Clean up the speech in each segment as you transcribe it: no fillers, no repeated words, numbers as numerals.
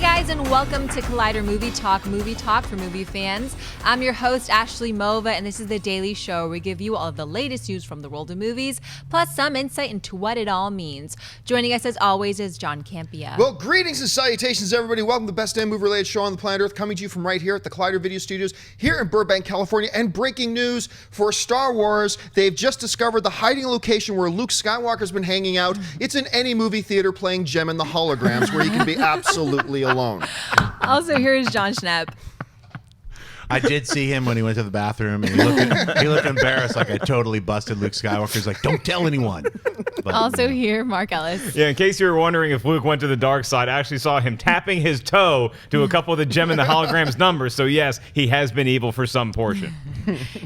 guys, and welcome to Collider Movie Talk for movie fans. I'm your host, Ashley Mova, and this is the daily show where we give you all of the latest news from the world of movies, plus some insight into what it all means. Joining us, as always, is Jon Campea. Well, greetings and salutations, everybody. Welcome to the best damn movie-related show on the planet Earth, coming to you from right here at the Collider Video Studios here in Burbank, California. And breaking news for Star Wars, they've just discovered the hiding location where Luke Skywalker's been hanging out. It's in any movie theater playing Gem and the Holograms, where he can be absolutely alone. Also, here's Jon Schnepp. I did see him when he went to the bathroom, and he looked embarrassed, like I totally busted Luke Skywalker. He's like, "Don't tell anyone." But, also here, Mark Ellis. Yeah, in case you were wondering if Luke went to the dark side, I actually saw him tapping his toe to a couple of the Gem and the Holograms numbers. So yes, he has been evil for some portion.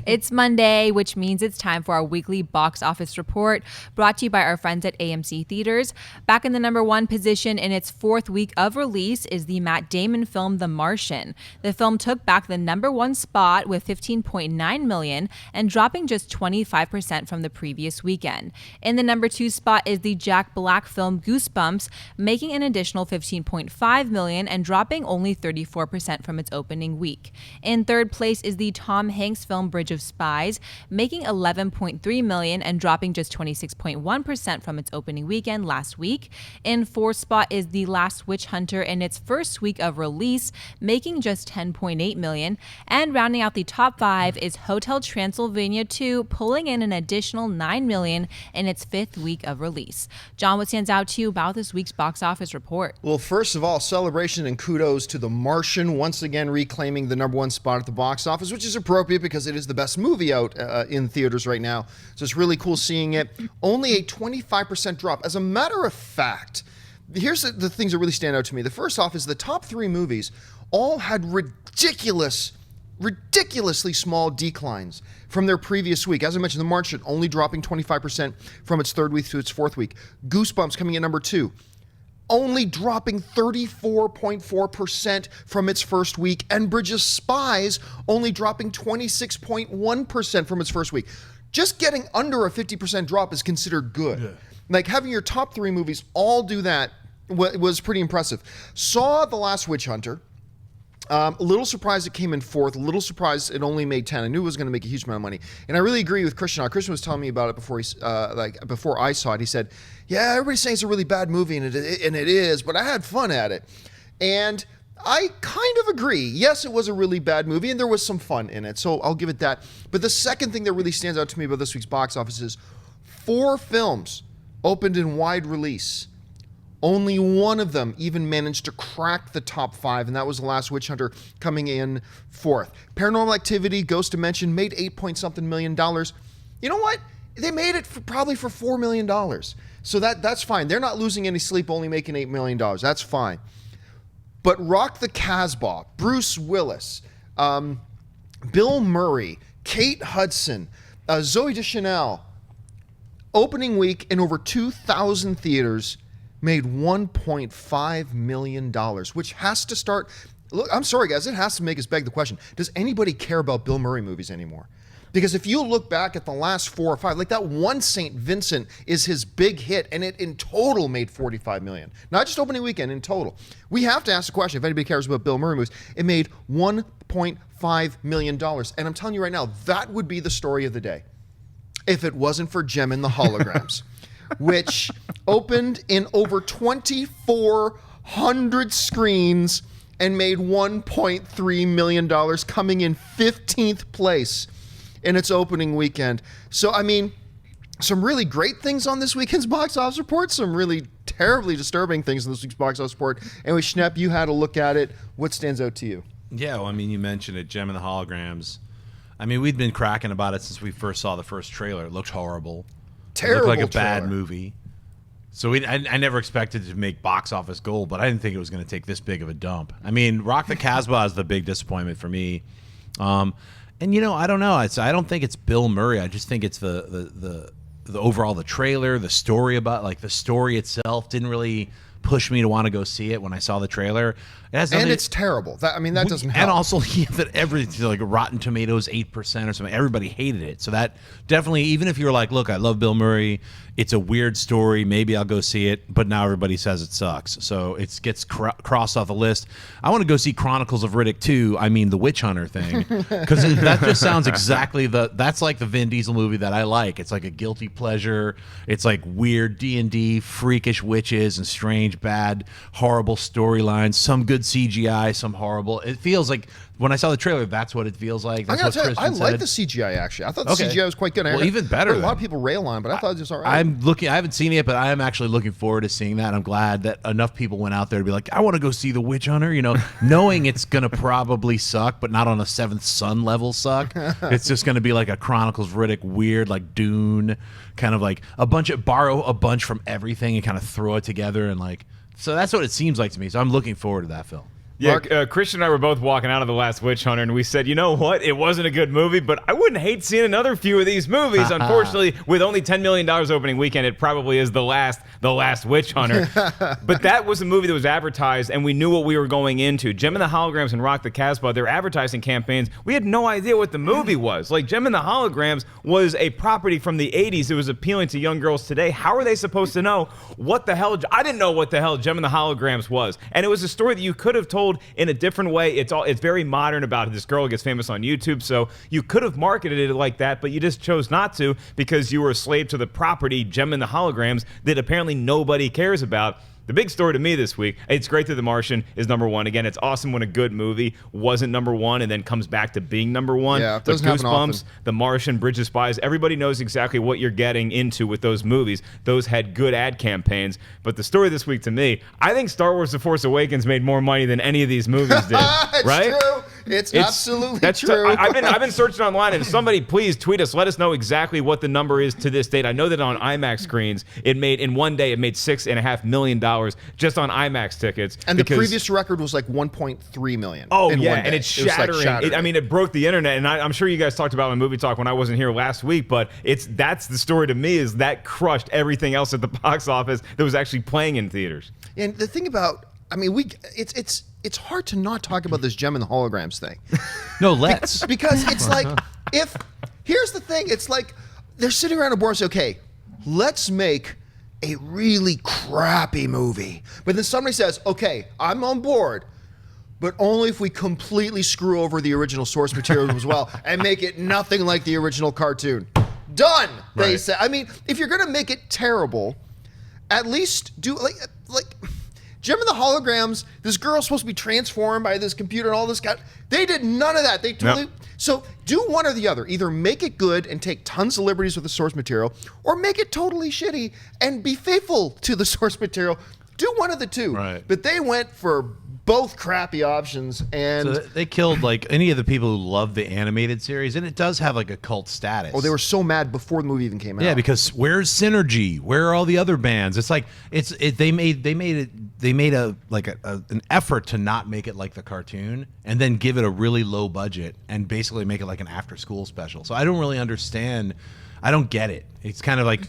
It's Monday, which means it's time for our weekly box office report, brought to you by our friends at AMC Theaters. Back in the number one position in its fourth week of release is the Matt Damon film The Martian. The film took back the number one spot with $15.9 million and dropping just 25% from the previous weekend. In the number two spot is the Jack Black film Goosebumps, making an additional $15.5 million and dropping only 34% from its opening week. In third place is the Tom Hanks film Bridge of Spies, making $11.3 million and dropping just 26.1% from its opening weekend last week. In fourth spot is The Last Witch Hunter in its first week of release, making just $10.8 million. And rounding out the top five is Hotel Transylvania 2, pulling in an additional $9 million in its fifth week of release. Jon, what stands out to you about this week's box office report? Well, first of all, celebration and kudos to The Martian, once again reclaiming the number one spot at the box office, which is appropriate because it is the best movie out in theaters right now. So it's really cool seeing it. Only a 25% drop. As a matter of fact, here's the things that really stand out to me. The first off is the top three movies all had ridiculously small declines from their previous week. As I mentioned, The Martian only dropping 25% from its third week to its fourth week. Goosebumps coming in number two, only dropping 34.4% from its first week, and Bridge of Spies only dropping 26.1% from its first week. Just getting under a 50% drop is considered good. Yeah. Like having your top three movies all do that was pretty impressive. Saw The Last Witch Hunter. A little surprised it came in fourth. A little surprised it only made 10. I knew it was going to make a huge amount of money, and I really agree with Christian. Christian was telling me about it before before I saw it. He said, "Yeah, everybody's saying it's a really bad movie, and it is, but I had fun at it." And I kind of agree. Yes, it was a really bad movie, and there was some fun in it, so I'll give it that. But the second thing that really stands out to me about this week's box office is 4 films opened in wide release. Only one of them even managed to crack the top 5, and that was The Last Witch Hunter coming in fourth. Paranormal Activity, Ghost Dimension made $8-point-something million. You know what? They made it probably for $4 million. So that's fine. They're not losing any sleep, only making $8 million. That's fine. But Rock the Kasbah, Bruce Willis, Bill Murray, Kate Hudson, Zooey Deschanel, opening week in over 2,000 theaters, made $1.5 million, which has to start. Look, I'm sorry, guys. It has to make us beg the question: does anybody care about Bill Murray movies anymore? Because if you look back at the last 4 or 5, like that one St. Vincent is his big hit, and it in total made $45 million. Not just opening weekend, in total. We have to ask the question if anybody cares about Bill Murray movies. It made $1.5 million. And I'm telling you right now, that would be the story of the day if it wasn't for Gem and the Holograms. Which opened in over 2,400 screens and made $1.3 million, coming in 15th place in its opening weekend. So, I mean, some really great things on this weekend's box office report, some really terribly disturbing things in this week's box office report. Anyway, Schnepp, you had a look at it. What stands out to you? Yeah, well, I mean, you mentioned it, Gem and the Holograms. I mean, we'd been cracking about it since we first saw the first trailer. It looked horrible. Terrible. It looked like a trailer. bad movie. So I never expected it to make box office gold, but I didn't think it was going to take this big of a dump. I mean, Rock the Kasbah is the big disappointment for me. And, you know, I don't know. I don't think it's Bill Murray. I just think it's the overall, the trailer, the story about, like, the story itself didn't really pushed me to want to go see it when I saw the trailer. And it's terrible. That doesn't help. And also, that everything, like Rotten Tomatoes 8% or something. Everybody hated it. So that definitely, even if you're like, look, I love Bill Murray, it's a weird story, maybe I'll go see it. But now everybody says it sucks, so it gets crossed off the list. I want to go see Chronicles of Riddick 2. I mean, the Witch Hunter thing, because that just sounds exactly that's like the Vin Diesel movie that I like. It's like a guilty pleasure. It's like weird D&D, freakish witches, and strange, bad, horrible storylines. Some good CGI, some horrible. It feels like when I saw the trailer, that's what it feels like. That's what Christian I like said. the CGI actually. I thought the CGI was quite good. Well, even better. A lot of people rail on, but I thought it was all right. I haven't seen it, but I am actually looking forward to seeing that. I'm glad that enough people went out there to be like, I want to go see the Witch Hunter. Knowing it's gonna probably suck, but not on a Seventh Son level suck. It's just gonna be like a Chronicles of Riddick weird, like Dune, kind of like borrow a bunch from everything and kind of throw it together and like. So that's what it seems like to me. So I'm looking forward to that film. Yeah, Christian and I were both walking out of The Last Witch Hunter, and we said, you know what? It wasn't a good movie, but I wouldn't hate seeing another few of these movies. Unfortunately, with only $10 million opening weekend, it probably is The Last Witch Hunter. But that was a movie that was advertised, and we knew what we were going into. Gem and the Holograms and Rock the Casbah, their advertising campaigns, we had no idea what the movie was. Like, Gem and the Holograms was a property from the 80s. It was appealing to young girls today. How are they supposed to know what the hell? I didn't know what the hell Gem and the Holograms was. And it was a story that you could have told in a different way. It's very modern about it. This girl gets famous on YouTube, so you could have marketed it like that, but you just chose not to because you were a slave to the property Gem and the Holograms that apparently nobody cares about. The big story to me this week, it's great that The Martian is number one. Again, it's awesome when a good movie wasn't number one and then comes back to being number one. Yeah, it doesn't happen often. Goosebumps, The Martian, Bridge of Spies, everybody knows exactly what you're getting into with those movies. Those had good ad campaigns. But the story this week to me, I think Star Wars The Force Awakens made more money than any of these movies did. It's right? true. It's absolutely true. I've been searching online, and somebody please tweet us. Let us know exactly what the number is to this date. I know that on IMAX screens, in one day, it made $6.5 million just on IMAX tickets. And the previous record was like 1.3 million. Oh, in yeah, one day. and it's shattering. It was like shattering. It broke the internet, and I'm sure you guys talked about it in Movie Talk when I wasn't here last week, but that's the story to me, is that crushed everything else at the box office that was actually playing in theaters. And the thing about, it's hard to not talk about this Gem and the Holograms thing. No, let's. Because it's like, here's the thing, it's like they're sitting around a board and say, okay, let's make a really crappy movie. But then somebody says, okay, I'm on board, but only if we completely screw over the original source material as well and make it nothing like the original cartoon. Done, they say. I mean, if you're going to make it terrible, at least do like Gem and the Holograms, this girl's supposed to be transformed by this computer and all this kind. They did none of that. They totally. Nope. So do one or the other. Either make it good and take tons of liberties with the source material, or make it totally shitty and be faithful to the source material. Do one of the two. Right. But they went for both crappy options, and so they killed like any of the people who love the animated series, and it does have like a cult status. Oh, they were so mad before the movie even came out. Yeah, because where's Synergy? Where are all the other bands? It's like they made an effort to not make it like the cartoon, and then give it a really low budget and basically make it like an after school special. So I don't really understand. I don't get it. It's kind of like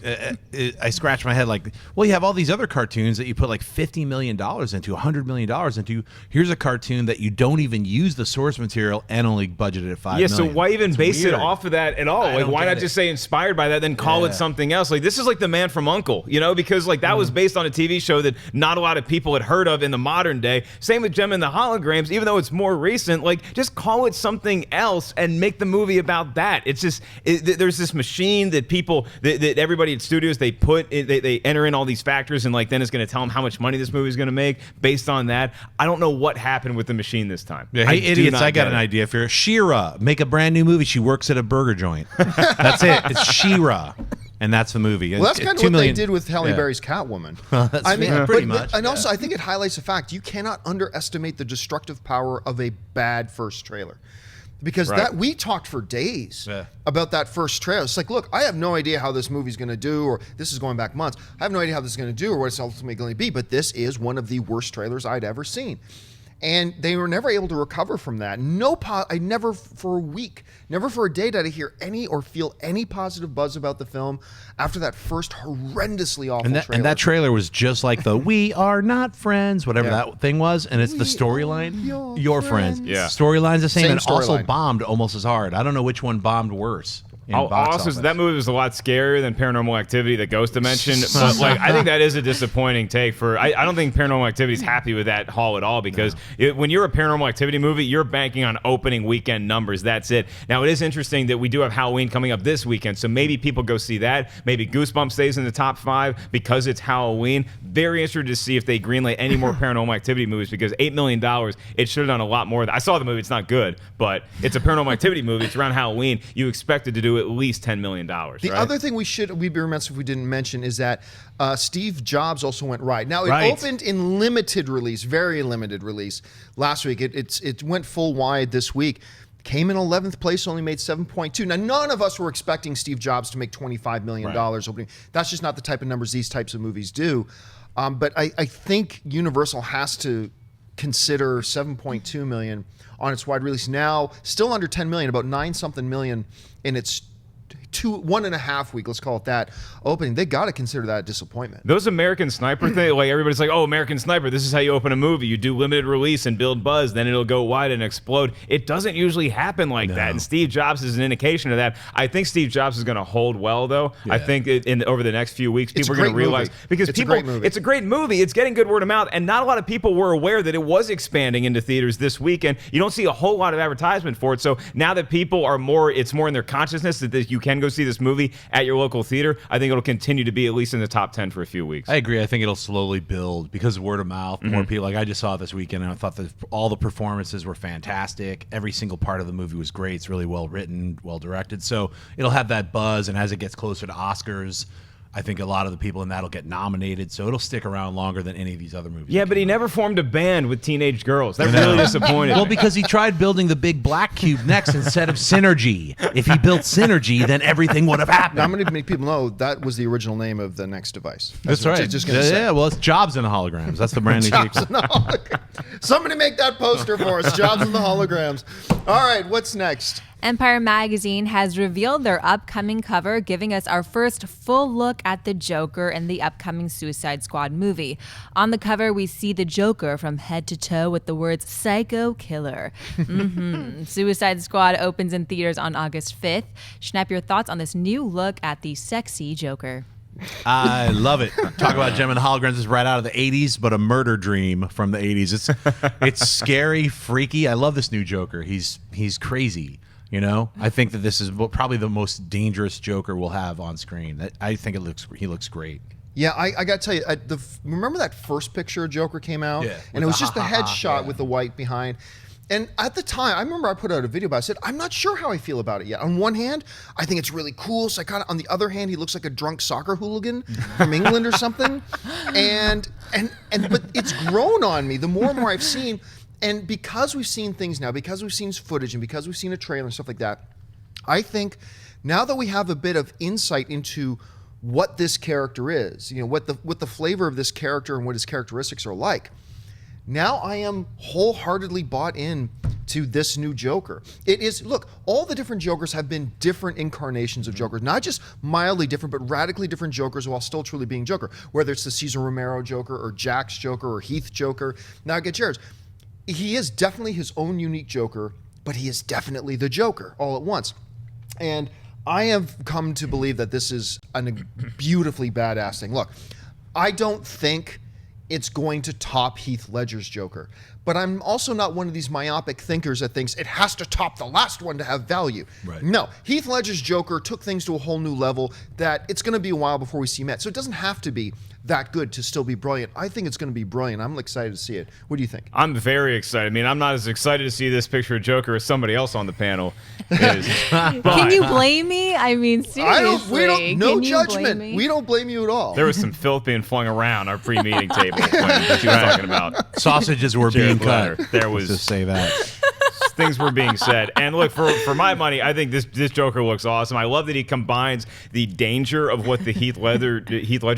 I scratch my head like, well, you have all these other cartoons that you put like $50 million into, $100 million into. Here's a cartoon that you don't even use the source material and only budgeted at $5 million. So why even base weird. it off of that at all? Like, why not just say inspired by that, then call it something else? Like, this is like The Man from U.N.C.L.E., because like that was based on a TV show that not a lot of people had heard of in the modern day. Same with Gem and the Holograms, even though it's more recent. Like, just call it something else and make the movie about that. It's just there's this machine that people that everybody at studios they enter in all these factors, and like then it's going to tell them how much money this movie is going to make based on that. I don't know what happened with the machine this time. Yeah, hey, idiots! I got an idea for you. She-Ra, make a brand new movie. She works at a burger joint. That's it. It's She-Ra. And that's the movie. Well, that's kind of what they did with Halle Berry's Catwoman. Pretty much. And also, I think it highlights the fact you cannot underestimate the destructive power of a bad first trailer. Because we talked for days about that first trailer. It's like, look, I have no idea how this movie's going to do, or this is going back months. I have no idea how this is going to do or what it's ultimately going to be, but this is one of the worst trailers I'd ever seen. And they were never able to recover from that. I never for a week, never for a day did I hear any or feel any positive buzz about the film after that first horrendously awful trailer. And that trailer was just like the "We Are Not Friends," whatever that thing was, and it's the storyline. Your friends. Yeah. Storyline's the same and also storyline. bombed almost as hard. I don't know which one bombed worse. Also, that movie was a lot scarier than Paranormal Activity, the Ghost Dimension. But like, I think that is a disappointing take. I don't think Paranormal Activity is happy with that haul at all, because when you're a Paranormal Activity movie, you're banking on opening weekend numbers. That's it. Now, it is interesting that we do have Halloween coming up this weekend, so maybe people go see that. Maybe Goosebumps stays in the top 5 because it's Halloween. Very interested to see if they greenlight any more Paranormal Activity movies, because $8 million, it should have done a lot more. I saw the movie. It's not good, but it's a Paranormal Activity movie. It's around Halloween. You expect it to do at least $10 million. The other thing we'd be remiss if we didn't mention is that Steve Jobs also went right. Now, it opened in limited release, very limited release last week. It went full wide this week. Came in 11th place, only made 7.2. Now, none of us were expecting Steve Jobs to make $25 million opening. That's just not the type of numbers these types of movies do. But I think Universal has to consider 7.2 million on its wide release. Now, still under 10 million, about 9-something million in its 1.5 week, let's call it that, opening. They got to consider that a disappointment. Those American Sniper thing, like everybody's like, oh, American Sniper, this is how you open a movie. You do limited release and build buzz, then it'll go wide and explode. It doesn't usually happen like that, and Steve Jobs is an indication of that. I think Steve Jobs is going to hold well, though. Yeah. I think over the next few weeks, people are going to realize, because it's a great movie. It's getting good word of mouth, and not a lot of people were aware that it was expanding into theaters this weekend. You don't see a whole lot of advertisement for it, so now that people are it's more in their consciousness that you can go see this movie at your local theater, I think it'll continue to be at least in the top 10 for a few weeks. I agree. I think it'll slowly build because of word of mouth. More people. Like I just saw it this weekend, and I thought that all the performances were fantastic. Every single part of the movie was great. It's really well written, well directed. So it'll have that buzz, and as it gets closer to Oscars, I think a lot of the people in that will get nominated, so it'll stick around longer than any of these other movies. Yeah, but he never formed a band with teenage girls. That really disappointed. Well, because he tried building the big black cube next instead of Synergy. If he built Synergy, then everything would have happened. Now, I'm going to make people know that was the original name of the next device. That's right. Just gonna say. Yeah, well, it's Jobs and the Holograms. That's the brand new sequel. Somebody make that poster for us. Jobs and the Holograms. All right, what's next? Empire Magazine has revealed their upcoming cover, giving us our first full look at the Joker in the upcoming Suicide Squad movie. On the cover, we see the Joker from head to toe with the words "Psycho Killer." Suicide Squad opens in theaters on August 5th. Schnepp, your thoughts on this new look at the sexy Joker? I love it. Talk about Gem and Holograms is right out of the 80s, but a murder dream from the 80s. It's scary, freaky. I love this new Joker. He's crazy. You know, I think that this is probably the most dangerous Joker we'll have on screen. I think he looks great. Yeah, I got to tell you, remember that first picture of Joker came out? Yeah. And it was just the headshot with the white behind. And at the time, I remember I put out a video about it. I said, I'm not sure how I feel about it yet. On one hand, I think it's really cool. On the other hand, he looks like a drunk soccer hooligan from England or something. But it's grown on me the more and more I've seen. And because we've seen things now, because we've seen footage and because we've seen a trailer and stuff like that, I think now that we have a bit of insight into what this character is, you know, what the flavor of this character and what his characteristics are like, now I am wholeheartedly bought in to this new Joker. It is, look, all the different Jokers have been different incarnations of Jokers, not just mildly different, but radically different Jokers while still truly being Joker, whether it's the Cesar Romero Joker or Jack's Joker or Heath Joker. Now I get yours. He is definitely his own unique Joker, but he is definitely the Joker all at once. And I have come to believe that this is a beautifully badass thing. Look, I don't think it's going to top Heath Ledger's Joker, but I'm also not one of these myopic thinkers that thinks it has to top the last one to have value. Right. No, Heath Ledger's Joker took things to a whole new level that it's going to be a while before we see Matt. So it doesn't have to be that good to still be brilliant. I think it's going to be brilliant. I'm excited to see it. What do you think? I'm very excited. I mean, I'm not as excited to see this picture of Joker as somebody else on the panel is. Can you blame me? I mean, seriously. No judgment. We don't blame you at all. There was some filth being flung around our pre-meeting table when she was talking about sausages were being cut. There was Let's just say that. things were being said. And look, for my money, I think this Joker looks awesome. I love that he combines the danger of what the Heath Ledger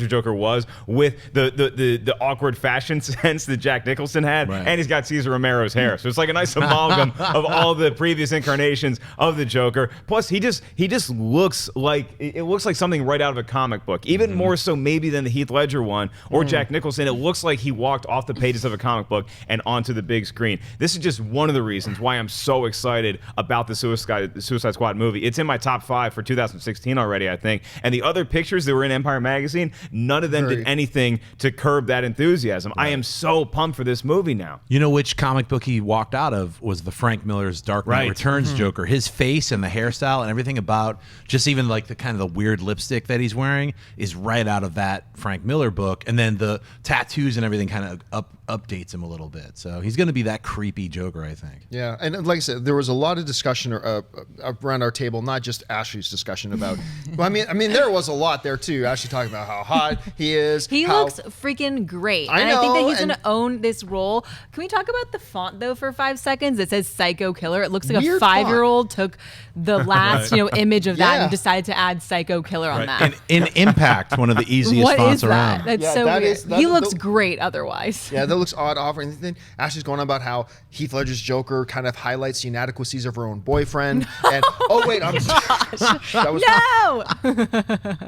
Joker was with the awkward fashion sense that Jack Nicholson had, and he's got Cesar Romero's hair. So it's like a nice amalgam of all the previous incarnations of the Joker. Plus, he just looks like it looks like something right out of a comic book, even more so maybe than the Heath Ledger one or Jack Nicholson. It looks like he walked off the pages of a comic book and onto the big screen. This is just one of the reasons why I'm so excited about the Suicide Squad movie. It's in my top 5 for 2016 already, I think. And the other pictures that were in Empire Magazine, none of them did anything to curb that enthusiasm. I am so pumped for this movie now. You know which comic book he walked out of was the Frank Miller's Dark Knight Returns Joker. His face and the hairstyle and everything about just even like the kind of the weird lipstick that he's wearing is right out of that Frank Miller book. And then the tattoos and everything kind of updates him a little bit. So he's going to be that creepy Joker, I think. Yeah, and like I said, there was a lot of discussion around our table, not just Ashley's discussion about. Well, I mean, there was a lot there too. Ashley talking about how hot he is. He looks freaking great, and I think that he's going to own this role. Can we talk about the font though for 5 seconds? It says "Psycho Killer." It looks like a 5-year-old took the last image of that and decided to add "Psycho Killer" on that. And in Impact, one of the easiest fonts around. That's so weird. He looks great otherwise. Yeah, that looks odd off or anything. Ashley's going on about how Heath Ledger's Joker kind of highlights the inadequacies of her own boyfriend. And oh wait, I'm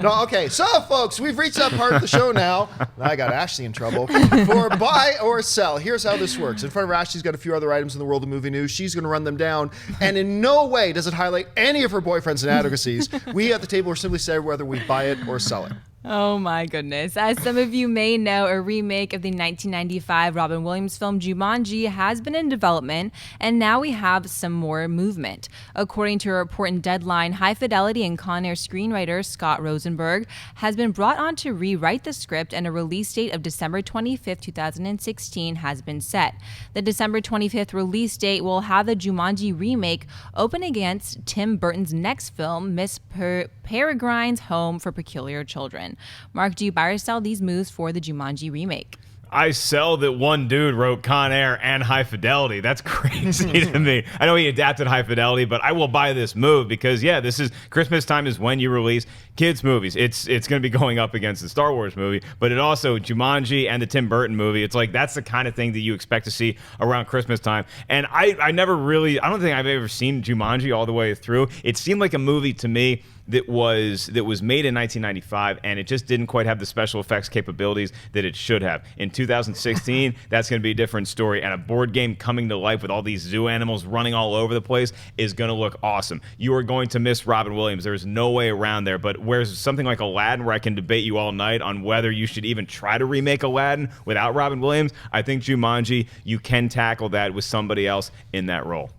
no. Okay, so folks, we've reached that part of the show now. I got Ashley in trouble for buy or sell. Here's how this works. In front of Ashley's got a few other items in the world of movie news. She's going to run them down, and in no way does it highlight any of her boyfriend's inadequacies. We at the table are simply saying whether we buy it or sell it. Oh my goodness. As some of you may know, a remake of the 1995 Robin Williams film Jumanji has been in development, and now we have some more movement. According to a report in Deadline, High Fidelity and Con Air screenwriter Scott Rosenberg has been brought on to rewrite the script, and a release date of December 25th, 2016 has been set. The December 25th release date will have the Jumanji remake open against Tim Burton's next film, Miss Peregrine's Home for Peculiar Children. Mark, do you buy or sell these moves for the Jumanji remake? I sell that one dude wrote Con Air and High Fidelity. That's crazy to me. I know he adapted High Fidelity, but I will buy this move because, this is Christmas time is when you release kids' movies. It's going to be going up against the Star Wars movie, but it also Jumanji and the Tim Burton movie. It's like that's the kind of thing that you expect to see around Christmas time. And I don't think I've ever seen Jumanji all the way through. It seemed like a movie to me that was made in 1995, and it just didn't quite have the special effects capabilities that it should have. In 2016, that's going to be a different story, and a board game coming to life with all these zoo animals running all over the place is going to look awesome. You are going to miss Robin Williams. There's no way around there, but whereas something like Aladdin, where I can debate you all night on whether you should even try to remake Aladdin without Robin Williams, I think Jumanji, you can tackle that with somebody else in that role.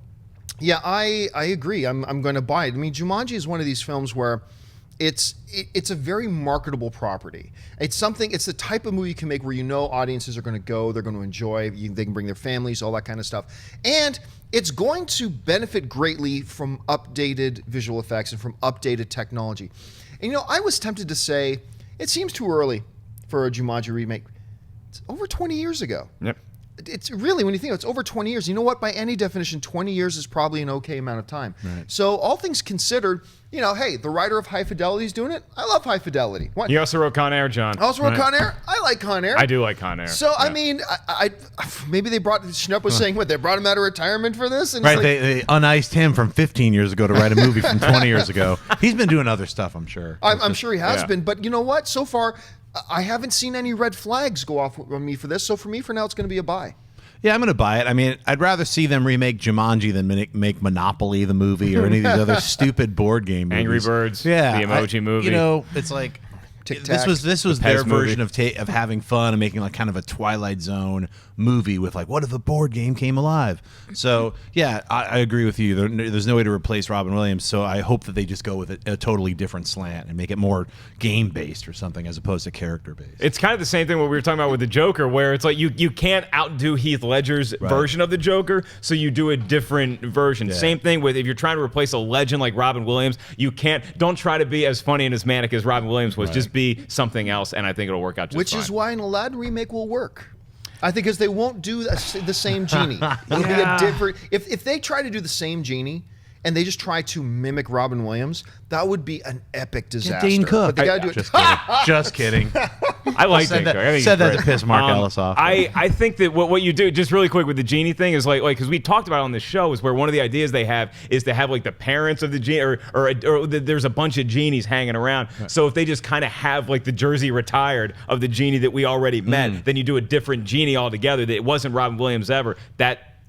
Yeah, I agree. I'm going to buy it. I mean, Jumanji is one of these films where it's a very marketable property. It's the type of movie you can make where audiences are going to go, they're going to enjoy, they can bring their families, all that kind of stuff. And it's going to benefit greatly from updated visual effects and from updated technology. And I was tempted to say, it seems too early for a Jumanji remake. It's over 20 years ago. Yep. It's really, when you think it's over 20 years, you know what? By any definition, 20 years is probably an okay amount of time. Right. So all things considered, hey, the writer of High Fidelity is doing it. I love High Fidelity. What? He also wrote Con Air, John. I also wrote Con Air. I like Con Air. I do like Con Air. So, I mean, I maybe they brought, Schnepp was saying, they brought him out of retirement for this? And right, they uniced him from 15 years ago to write a movie from 20 years ago. He's been doing other stuff, I'm sure. I'm sure he has been. But you know what? So far, I haven't seen any red flags go off on me for this. So for me, for now, it's going to be a buy. Yeah, I'm going to buy it. I mean, I'd rather see them remake Jumanji than make Monopoly the movie or any of these other stupid board game movies. Angry Birds, the Emoji Movie. It's like Tic-tac. This was their version of having fun and making like kind of a Twilight Zone movie with like, what if a board game came alive? So yeah, I agree with you. There's no way to replace Robin Williams. So I hope that they just go with a totally different slant and make it more game based or something as opposed to character based. It's kind of the same thing what we were talking about with the Joker, where it's like you can't outdo Heath Ledger's version of the Joker, so you do a different version. Yeah. Same thing with if you're trying to replace a legend like Robin Williams, don't try to be as funny and as manic as Robin Williams was. Just be something else, and I think it'll work out just fine. Which is why an Aladdin remake will work. I think because they won't do the same genie. It'll be a different. If they try to do the same genie and they just try to mimic Robin Williams, that would be an epic disaster. Dane Cook. But they gotta do it. Just kidding. I like said Dane Cook. I think said he's that to great. piss Mark Ellis off. I think that what you do, just really quick with the genie thing, is like because we talked about it on the show, is where one of the ideas they have is to have like the parents of the genie, or there's a bunch of genies hanging around. Right. So if they just kind of have like the jersey retired of the genie that we already met, then you do a different genie altogether that it wasn't Robin Williams ever.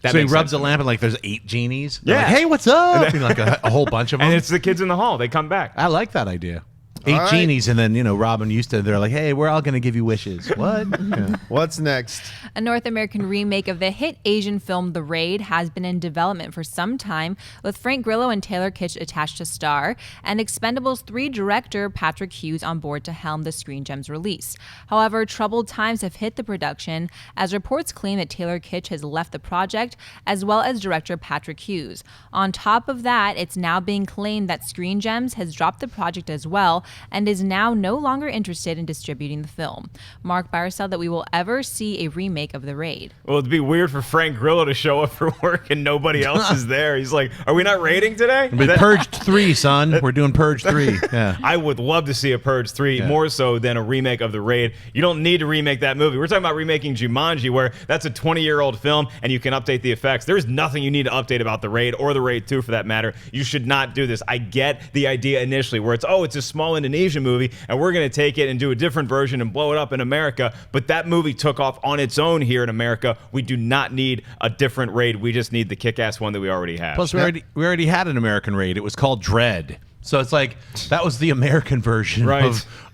So he rubs a lamp and like there's 8 genies. Yeah. Like, hey, what's up? And like a whole bunch of them. And it's the kids in the hall. They come back. I like that idea. 8 genies, and then Robin they're like, hey, we're all gonna give you wishes. What? Yeah. What's next? A North American remake of the hit Asian film The Raid has been in development for some time, with Frank Grillo and Taylor Kitsch attached to star, and Expendables 3 director Patrick Hughes on board to helm the Screen Gems release. However, troubled times have hit the production, as reports claim that Taylor Kitsch has left the project, as well as director Patrick Hughes. On top of that, it's now being claimed that Screen Gems has dropped the project as well, and is now no longer interested in distributing the film. Mark Bauer said that we will ever see a remake of The Raid. Well, it'd be weird for Frank Grillo to show up for work and nobody else is there. He's like, are we not raiding today? Purge 3, son. We're doing Purge 3. Yeah. I would love to see a Purge 3 more so than a remake of The Raid. You don't need to remake that movie. We're talking about remaking Jumanji, where that's a 20-year-old film and you can update the effects. There's nothing you need to update about The Raid or The Raid 2 for that matter. You should not do this. I get the idea initially where it's a small Indonesian movie and we're going to take it and do a different version and blow it up in America, but that movie took off on its own here in America. We do not need a different Raid. We just need the kick-ass one that we already have. Plus, we already had an American Raid. It was called Dread. So it's like that was the American version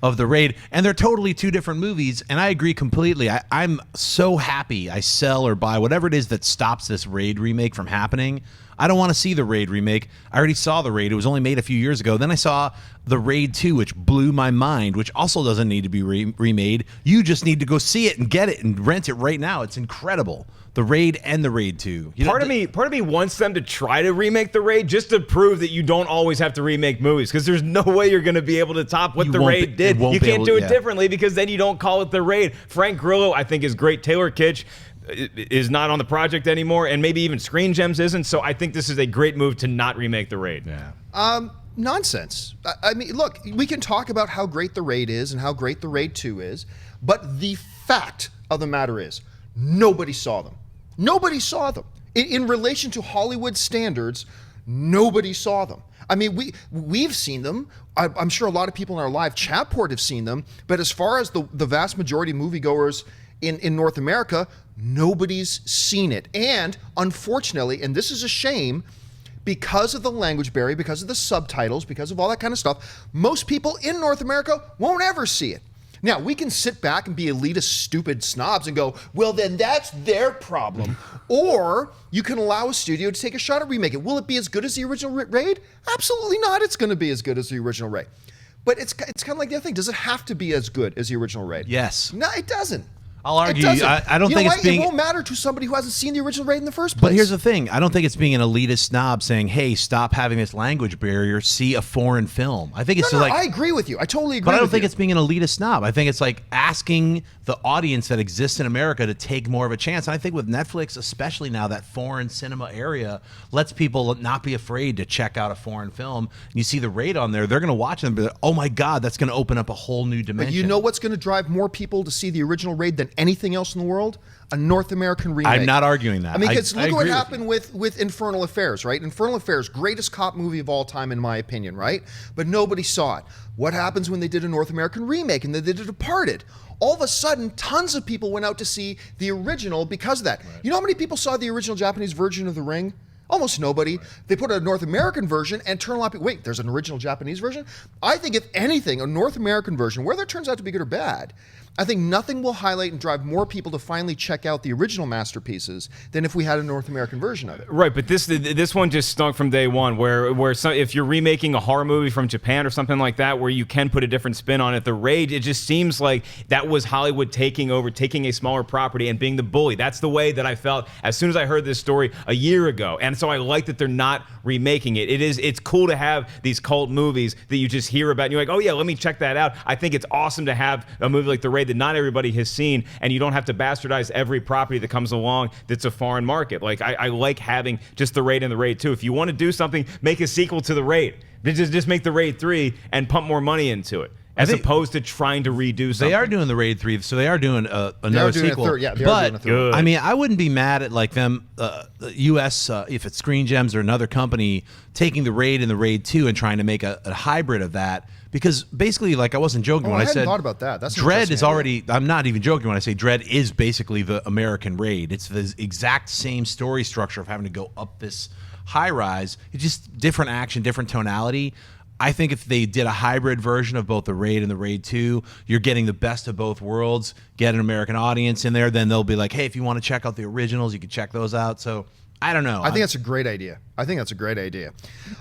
of The Raid. And they're totally 2 different movies, and I agree completely. I'm so happy I sell or buy whatever it is that stops this Raid remake from happening. I don't want to see the Raid remake. I already saw the Raid. It was only made a few years ago. Then I saw the Raid 2, which blew my mind, which also doesn't need to be remade. You just need to go see it and get it and rent it right now. It's incredible. The Raid and the Raid 2. Part of me wants them to try to remake the Raid just to prove that you don't always have to remake movies, because there's no way you're going to be able to top what the Raid did. You can't do it differently, because then you don't call it the Raid. Frank Grillo, I think, is great. Taylor Kitsch is not on the project anymore, and maybe even Screen Gems isn't. So I think this is a great move to not remake the Raid. Yeah. Nonsense. I mean, look, we can talk about how great the Raid is and how great the Raid 2 is, but the fact of the matter is nobody saw them. Nobody saw them. In relation to Hollywood standards, nobody saw them. I mean, we've seen them. I'm sure a lot of people in our live chat port have seen them, but as far as the vast majority of moviegoers in North America, nobody's seen it. And unfortunately, and this is a shame, because of the language barrier, because of the subtitles, because of all that kind of stuff, most people in North America won't ever see it. Now, we can sit back and be elitist, stupid snobs and go, well, then that's their problem. Or you can allow a studio to take a shot at remake it. Will it be as good as the original Raid? Absolutely not. It's going to be as good as the original Raid. But it's kind of like the other thing. Does it have to be as good as the original Raid? Yes. No, it doesn't. I'll argue. I don't think it's being. It won't matter to somebody who hasn't seen the original Raid in the first place. But here's the thing: I don't think it's being an elitist snob saying, "Hey, stop having this language barrier. See a foreign film." I think it's like. I agree with you. I totally agree. But I don't with think you. it's being an elitist snob. I think it's like asking the audience that exists in America to take more of a chance. And I think with Netflix, especially now, that foreign cinema area lets people not be afraid to check out a foreign film. And you see the Raid on there; they're going to watch them. But oh my God, that's going to open up a whole new dimension. But you know what's going to drive more people to see the original Raid than anything else in the world? A North American remake. I'm not arguing that. I mean, because look at what happened with Infernal Affairs, right? Infernal Affairs, greatest cop movie of all time, in my opinion, right? But nobody saw it. What happens when they did a North American remake and they did Departed? All of a sudden, tons of people went out to see the original because of that. Right. You know how many people saw the original Japanese version of The Ring? Almost nobody. Right. They put a North American version and turn a lot of people, wait, there's an original Japanese version? I think if anything, a North American version, whether it turns out to be good or bad, I think nothing will highlight and drive more people to finally check out the original masterpieces than if we had a North American version of it. Right, but this one just stunk from day one, where if you're remaking a horror movie from Japan or something like that, where you can put a different spin on it, the Raid, it just seems like that was Hollywood taking over, taking a smaller property and being the bully. That's the way that I felt as soon as I heard this story a year ago. And And so I like that they're not remaking it. It's cool to have these cult movies that you just hear about and you're like, oh yeah, let me check that out. I think it's awesome to have a movie like The Raid that not everybody has seen, and you don't have to bastardize every property that comes along that's a foreign market. Like I like having just The Raid and The Raid 2. If you want to do something, make a sequel to The Raid. Just make The Raid 3 and pump more money into it, as opposed to trying to redo something. They are doing The Raid 3, so they are doing another sequel. They are doing a third. Good. I mean, I wouldn't be mad at like them, the U.S. If it's Screen Gems or another company taking The Raid and The Raid 2 and trying to make a hybrid of that. Because basically, like I wasn't joking when I said thought about that. That's Dread is already. I'm not even joking when I say Dread is basically the American Raid. It's the exact same story structure of having to go up this high rise. It's just different action, different tonality. I think if they did a hybrid version of both The Raid and The Raid 2, you're getting the best of both worlds. Get an American audience in there, then they'll be like, hey, if you want to check out the originals, you can check those out. So I don't know. I think that's a great idea.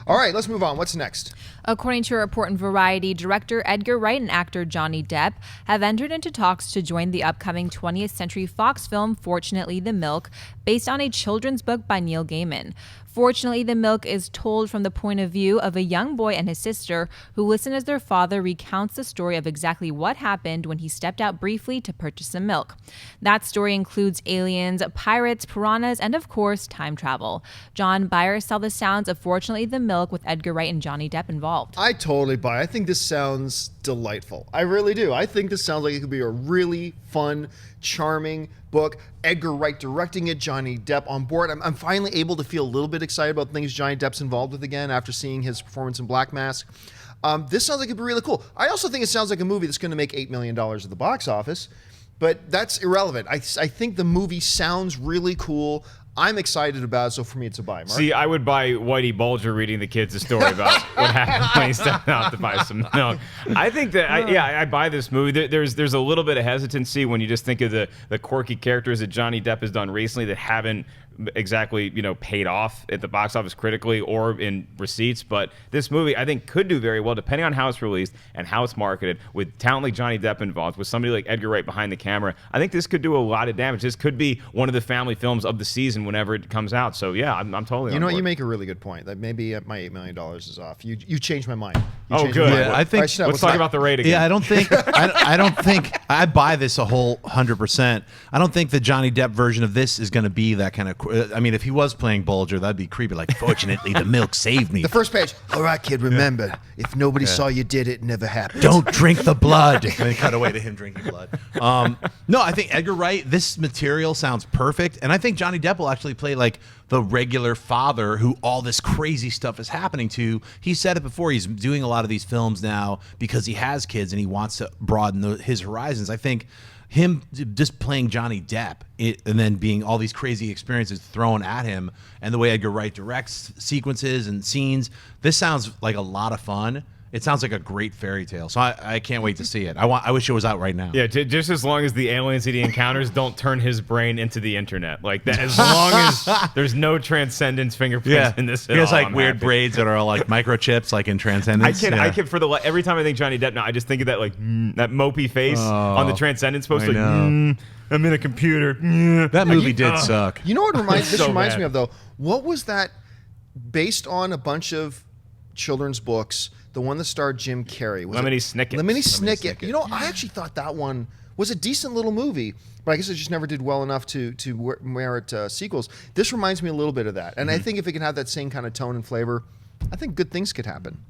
All right, let's move on. What's next? According to a report in Variety, director Edgar Wright and actor Johnny Depp have entered into talks to join the upcoming 20th Century Fox film Fortunately the Milk, based on a children's book by Neil Gaiman. Fortunately, the Milk is told from the point of view of a young boy and his sister who listen as their father recounts the story of exactly what happened when he stepped out briefly to purchase some milk. That story includes aliens, pirates, piranhas, and of course, time travel. John, buy or sell the sounds of Fortunately the Milk with Edgar Wright and Johnny Depp involved? I totally buy. I think this sounds delightful. I really do. I think this sounds like it could be a really fun, charming book. Edgar Wright directing it, Johnny Depp on board. I'm finally able to feel a little bit excited about things Johnny Depp's involved with again after seeing his performance in Black Mask. This sounds like it'd be really cool. I also think it sounds like a movie that's going to make $8 million at the box office, but that's irrelevant. I think the movie sounds really cool. I'm excited about it, so for me, it's a buy. Mark? See, I would buy Whitey Bulger reading the kids a story about what happened when he stepped out to buy some milk. I think that, I buy this movie. There's a little bit of hesitancy when you just think of the quirky characters that Johnny Depp has done recently that haven't exactly paid off at the box office critically or in receipts, but this movie I think could do very well depending on how it's released and how it's marketed, with talent like Johnny Depp involved, with somebody like Edgar Wright behind the camera. I think this could do a lot of damage. This could be one of the family films of the season whenever it comes out. So yeah, I'm totally on board. You make a really good point that maybe my $8 million is off. You changed my mind. Good. Yeah, I think let's talk about The Raid again. Yeah, I don't think I buy this a whole 100%. I don't think the Johnny Depp version of this is going to be that kind of. I mean, if he was playing Bulger, that'd be creepy. Like, fortunately, the milk saved me. The first page. All right, kid. Remember, if nobody saw you did it, never happened. Don't drink the blood. And then cut away to him drinking blood. No, I think Edgar Wright. This material sounds perfect, and I think Johnny Depp will actually play like the regular father who all this crazy stuff is happening to. He said it before. He's doing a lot of these films now because he has kids and he wants to broaden his horizons. I think him just playing Johnny Depp and then being all these crazy experiences thrown at him, and the way Edgar Wright directs sequences and scenes, this sounds like a lot of fun. It sounds like a great fairy tale. So I can't wait to see it. I wish it was out right now. Yeah, just as long as the aliens that he encounters don't turn his brain into the internet. Like that, as long as there's no Transcendence fingerprints in this at all. He has like I'm weird happy. braids that are all like microchips, like in Transcendence. I can every time I think Johnny Depp now, I just think of that like that mopey face on the Transcendence poster. Like, I'm in a computer. That movie did suck. You know what this reminds me of though? What was that based on a bunch of children's books? The one that starred Jim Carrey. Lemony Snicket. Lemony Snicket. You know, I actually thought that one was a decent little movie, but I guess it just never did well enough to merit sequels. This reminds me a little bit of that. And I think if it can have that same kind of tone and flavor, I think good things could happen.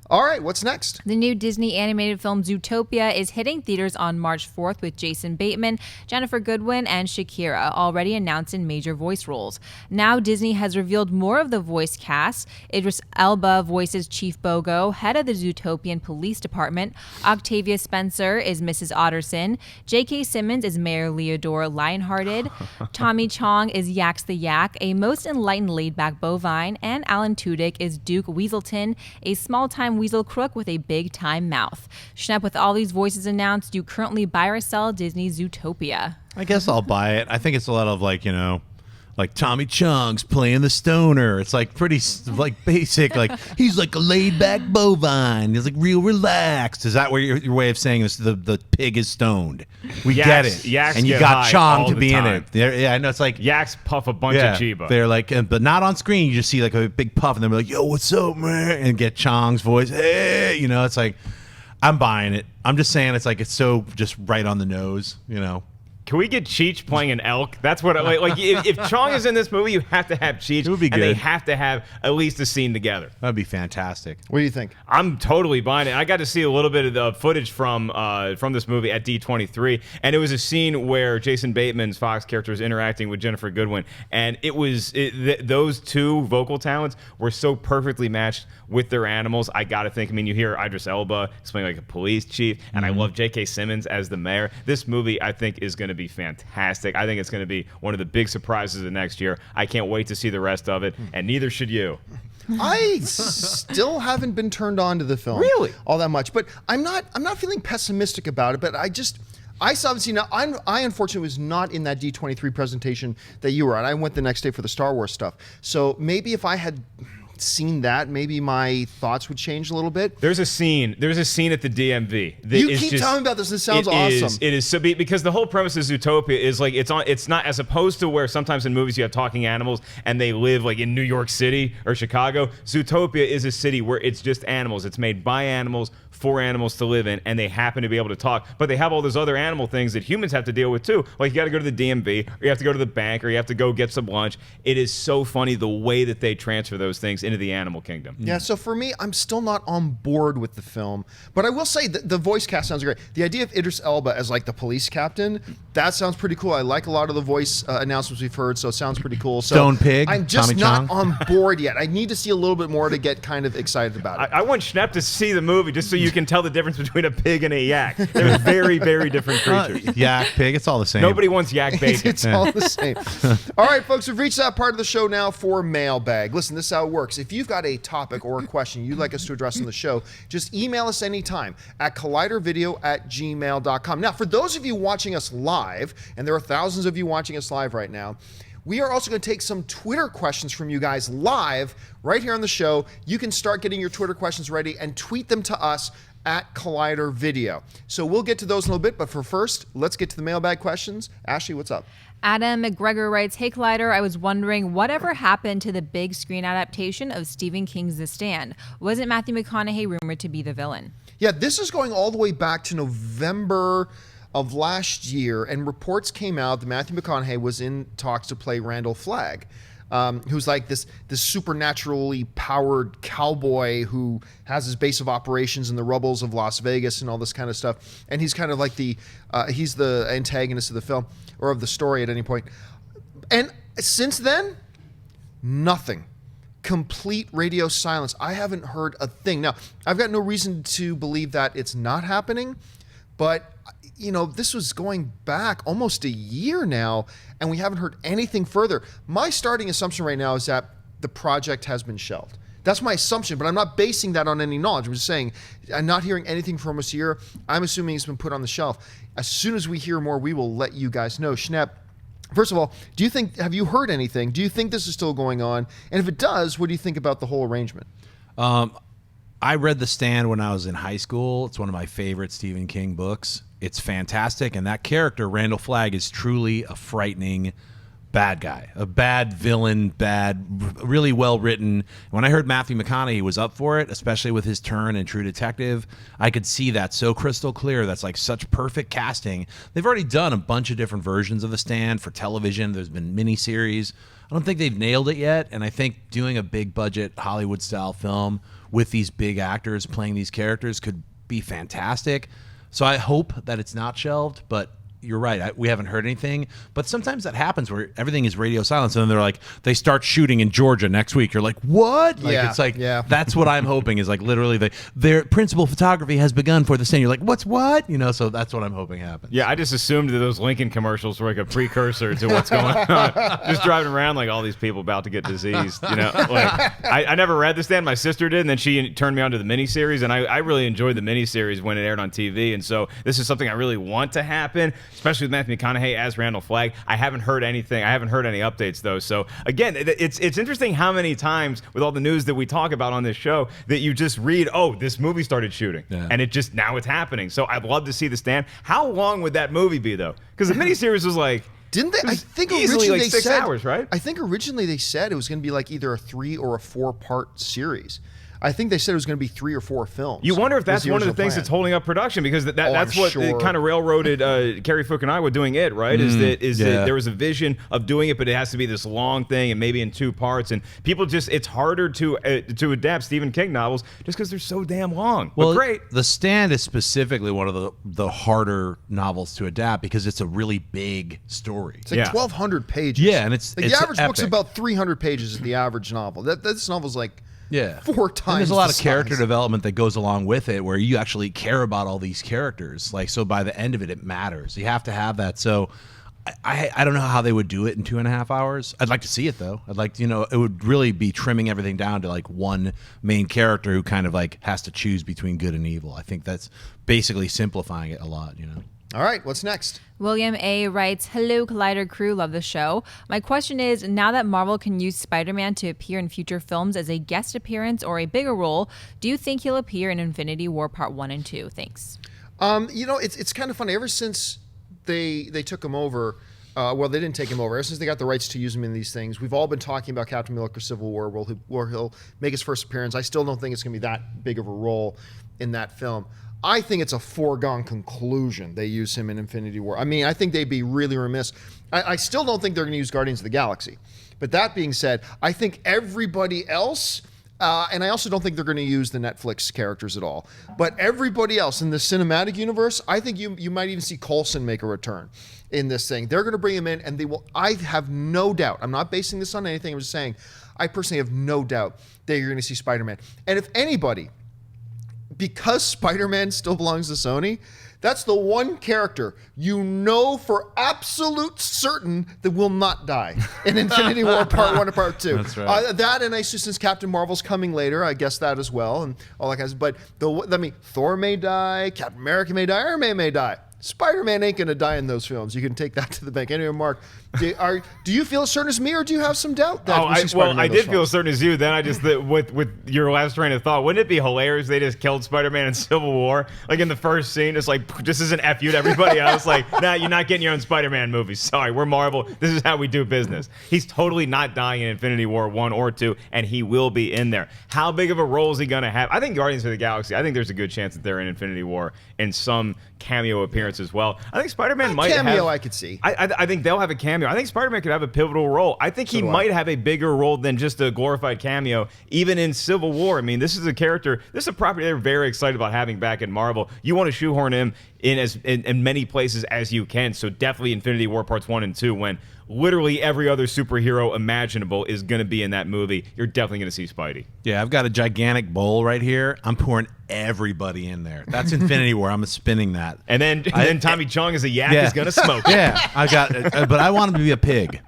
All right, what's next? The new Disney animated film Zootopia is hitting theaters on March 4th with Jason Bateman, Jennifer Goodwin, and Shakira already announced in major voice roles. Now Disney has revealed more of the voice cast. Idris Elba voices Chief Bogo, head of the Zootopian Police Department. Octavia Spencer is Mrs. Otterson. J.K. Simmons is Mayor Leodore Lionhearted. Tommy Chong is Yax the Yak, a most enlightened laid-back bovine. And Alan Tudyk is Duke Weaselton, a small-time weasel crook with a big-time mouth. Schnepp, with all these voices announced, do you currently buy or sell Disney's Zootopia? I guess I'll buy it. I think it's a lot of like, like Tommy Chung's playing the stoner. It's like pretty like basic. Like he's like a laid back bovine. He's like real relaxed. Is that what your way of saying this? The pig is stoned. We get it. Yaks and you get got high Chong all to the be in time. it. Yeah, I know. It's like Yaks puff a bunch of Chiba. they're like, but not on screen. You just see like a big puff, and they're like, "Yo, what's up, man?" And get Chong's voice. Hey, it's like, I'm buying it. I'm just saying, it's like it's so just right on the nose. Can we get Cheech playing an elk? That's what like if Chong is in this movie, you have to have Cheech. It would be and they good. have to have at least a scene together. That'd be fantastic. What do you think? I'm totally buying it. I got to see a little bit of the footage from this movie at D23, and it was a scene where Jason Bateman's Fox character is interacting with Jennifer Goodwin, and those two vocal talents were so perfectly matched with their animals. I got to think. I mean, you hear Idris Elba explaining like a police chief, and I love J.K. Simmons as the mayor. This movie, I think, is going to be fantastic. I think it's going to be one of the big surprises of next year. I can't wait to see the rest of it, and neither should you. I still haven't been turned on to the film Really? all that much, but I'm not feeling pessimistic about it. But I still haven't seen it. I unfortunately was not in that D23 presentation that you were at. I went the next day for the Star Wars stuff. So maybe if I had seen that, maybe my thoughts would change a little bit. There's a scene at the DMV. That You is keep just, telling me about this. This sounds it awesome. It is so because the whole premise of Zootopia is like it's not as opposed to where sometimes in movies you have talking animals and they live like in New York City or Chicago. Zootopia is a city where it's just animals. It's made by animals for animals to live in, and they happen to be able to talk. But they have all those other animal things that humans have to deal with too. Like you got to go to the DMV, or you have to go to the bank, or you have to go get some lunch. It is so funny the way that they transfer those things into the animal kingdom. Yeah, so for me, I'm still not on board with the film. But I will say that the voice cast sounds great. The idea of Idris Elba as like the police captain, that sounds pretty cool. I like a lot of the voice announcements we've heard, so it sounds pretty cool. So Stone Pig, I'm just Tommy not Chong. on board yet. I need to see a little bit more to get kind of excited about it. I want Schnepp to see the movie just so you can tell the difference between a pig and a yak. They're very, very different creatures. Yak, pig, it's all the same. Nobody wants yak bacon. It's all the same. All right, folks, we've reached that part of the show now for Mailbag. Listen, this is how it works. If you've got a topic or a question you'd like us to address on the show, just email us anytime at collidervideo@gmail.com. Now, for those of you watching us live, and there are thousands of you watching us live right now, we are also going to take some Twitter questions from you guys live right here on the show. You can start getting your Twitter questions ready and tweet them to us at Collider Video. So we'll get to those in a little bit, but for first, let's get to the mailbag questions. Ashley, what's up? Adam McGregor writes, "Hey Collider, I was wondering whatever happened to the big screen adaptation of Stephen King's The Stand? Wasn't Matthew McConaughey rumored to be the villain?" Yeah, this is going all the way back to November of last year, and reports came out that Matthew McConaughey was in talks to play Randall Flagg. Who's like this supernaturally powered cowboy who has his base of operations in the rubbles of Las Vegas and all this kind of stuff. And he's kind of like he's the antagonist of the film or of the story at any point. And since then, nothing. Complete radio silence. I haven't heard a thing. Now, I've got no reason to believe that it's not happening, but this was going back almost a year now, and we haven't heard anything further. My starting assumption right now is that the project has been shelved. That's my assumption, but I'm not basing that on any knowledge. I'm just saying I'm not hearing anything for almost a year. I'm assuming it's been put on the shelf. As soon as we hear more, we will let you guys know. Schnepp, first of all, have you heard anything? Do you think this is still going on? And if it does, what do you think about the whole arrangement? I read The Stand when I was in high school. It's one of my favorite Stephen King books. It's fantastic, and that character, Randall Flagg, is truly a frightening bad guy, a bad villain, really well written. When I heard Matthew McConaughey was up for it, especially with his turn in True Detective, I could see that so crystal clear. That's like such perfect casting. They've already done a bunch of different versions of The Stand for television. There's been miniseries. I don't think they've nailed it yet, and I think doing a big budget Hollywood-style film with these big actors playing these characters could be fantastic. So I hope that it's not shelved, but you're right. We haven't heard anything, but sometimes that happens where everything is radio silence, and then they're like, they start shooting in Georgia next week. You're like, what? Like, Yeah, it's like, yeah. That's what I'm hoping is like literally their principal photography has begun for the Stand. You're like, what? So that's what I'm hoping happens. Yeah, I just assumed that those Lincoln commercials were like a precursor to what's going on. Just driving around like all these people about to get diseased. Like I never read The Stand. My sister did, and then she turned me on to the miniseries, and I really enjoyed the miniseries when it aired on TV. And so this is something I really want to happen. especially with Matthew McConaughey as Randall Flagg. I haven't heard anything. I haven't heard any updates, though. So, again, it's interesting how many times with all the news that we talk about on this show that you just read, oh, this movie started shooting. Yeah. And now it's happening. So I'd love to see The Stand. How long would that movie be, though? Because the miniseries was like... Didn't they? I think easily originally like 6 hours, right? I think originally they said it was going to be like either a 3 or a 4-part series. I think they said it was going to be 3 or 4 films. You wonder if that's one of the things that's holding up production, because that's what it kind of railroaded Cary Fukunaga doing it, right? Is that there was a vision of doing it, but it has to be this long thing and maybe in 2 parts, and people it's harder to adapt Stephen King novels just because they're so damn long. Well, but great. The Stand is specifically one of the harder novels to adapt because it's a really big story. It's like 1,200 pages. Yeah, and it's the average book's about 300 pages is the average novel. This novel's like 4 times. And there's a lot the of character size. development that goes along with it, where you actually care about all these characters. Like, so by the end of it, it matters. You have to have that. So I don't know how they would do it in 2.5 hours. I'd like to see it though. I'd like it would really be trimming everything down to like one main character who kind of like has to choose between good and evil. I think that's basically simplifying it a lot. All right, what's next? William A. writes, "Hello, Collider crew. Love the show. My question is, now that Marvel can use Spider-Man to appear in future films as a guest appearance or a bigger role, do you think he'll appear in Infinity War Part 1 and 2? Thanks." It's kind of funny. Ever since they took him over, well, they didn't take him over. Ever since they got the rights to use him in these things, we've all been talking about Captain America Civil War, where he'll make his first appearance. I still don't think it's going to be that big of a role in that film. I think it's a foregone conclusion they use him in Infinity War. I mean, I think they'd be really remiss. I still don't think they're going to use Guardians of the Galaxy. But that being said, I think everybody else, and I also don't think they're going to use the Netflix characters at all. But everybody else in the cinematic universe, I think you might even see Coulson make a return in this thing. They're going to bring him in, and they will. I have no doubt. I'm not basing this on anything. I'm just saying, I personally have no doubt that you're going to see Spider-Man. And if anybody, because Spider-Man still belongs to Sony, that's the one character for absolute certain that will not die in Infinity War Part 1 and Part 2. That's right. That, and I assume since Captain Marvel's coming later, I guess that as well, and all that kind of stuff. But Thor may die, Captain America may die, Iron Man may die. Spider-Man ain't going to die in those films. You can take that to the bank. Anyway, Mark, do you feel as certain as me, or do you have some doubt that we see Spider-Man I in those did feel films? as certain as you. Then I just, with your last train of thought, wouldn't it be hilarious they just killed Spider-Man in Civil War? Like in the first scene, it's like, just as an F you to everybody else. Like, nah, you're not getting your own Spider-Man movie. Sorry, we're Marvel. This is how we do business. He's totally not dying in Infinity War 1 or 2, and he will be in there. How big of a role is he going to have? I think Guardians of the Galaxy, I think there's a good chance that they're in Infinity War in some cameo appearance as well. I think Spider-Man might have... cameo I could see. I think they'll have a cameo. I think Spider-Man could have a pivotal role. I think he might have a bigger role than just a glorified cameo, even in Civil War. I mean, this is a character, this is a property they're very excited about having back in Marvel. You want to shoehorn him in many places as you can, so definitely Infinity War Parts 1 and 2, when literally every other superhero imaginable is going to be in that movie. You're definitely going to see Spidey. Yeah, I've got a gigantic bowl right here. I'm pouring everybody in there. That's Infinity War. I'm spinning that. And then Tommy Chong as a yak is going to smoke. Yeah, I got it. But I want him to be a pig.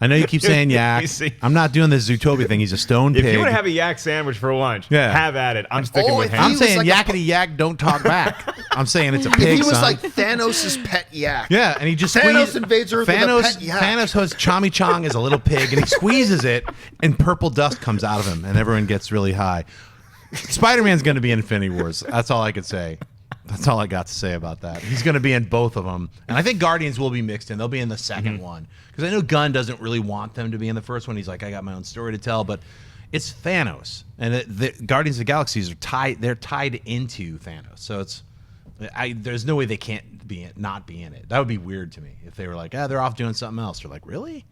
I know you keep saying yak. I'm not doing the Zootopia thing. He's a stone pig. If you want to have a yak sandwich for lunch, have at it. I'm sticking with him. I'm saying yakety yak, don't talk back. I'm saying it's a pig, If he was son. like Thanos' pet yak. Yeah, and he just Thanos invades Earth with a pet yak. Thanos has Chami Chong as a little pig, and he squeezes it, and purple dust comes out of him, and everyone gets really high. Spider-Man's going to be in Infinity Wars. That's all I could say. That's all I got to say about that. He's going to be in both of them. And I think Guardians will be mixed in. They'll be in the second one. Because I know Gunn doesn't really want them to be in the first one. He's like, I got my own story to tell. But it's Thanos. And the Guardians of the Galaxies are tied. They're tied into Thanos. So there's no way they can't not be in it. That would be weird to me if they were like, they're off doing something else. You're like, really?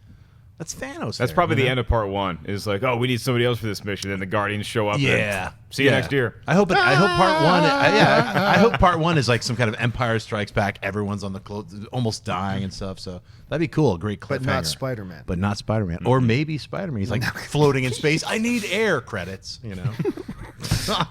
That's Thanos. That's probably the end of Part 1. Is like, we need somebody else for this mission, and the Guardians show up. Yeah. See you next year. I hope Part 1. I hope Part 1 is like some kind of Empire Strikes Back. Everyone's on the almost dying and stuff. So that'd be cool. A great cliffhanger. But not Spider-Man. But not Spider-Man. Or maybe Spider-Man. He's like floating in space. I need air credits.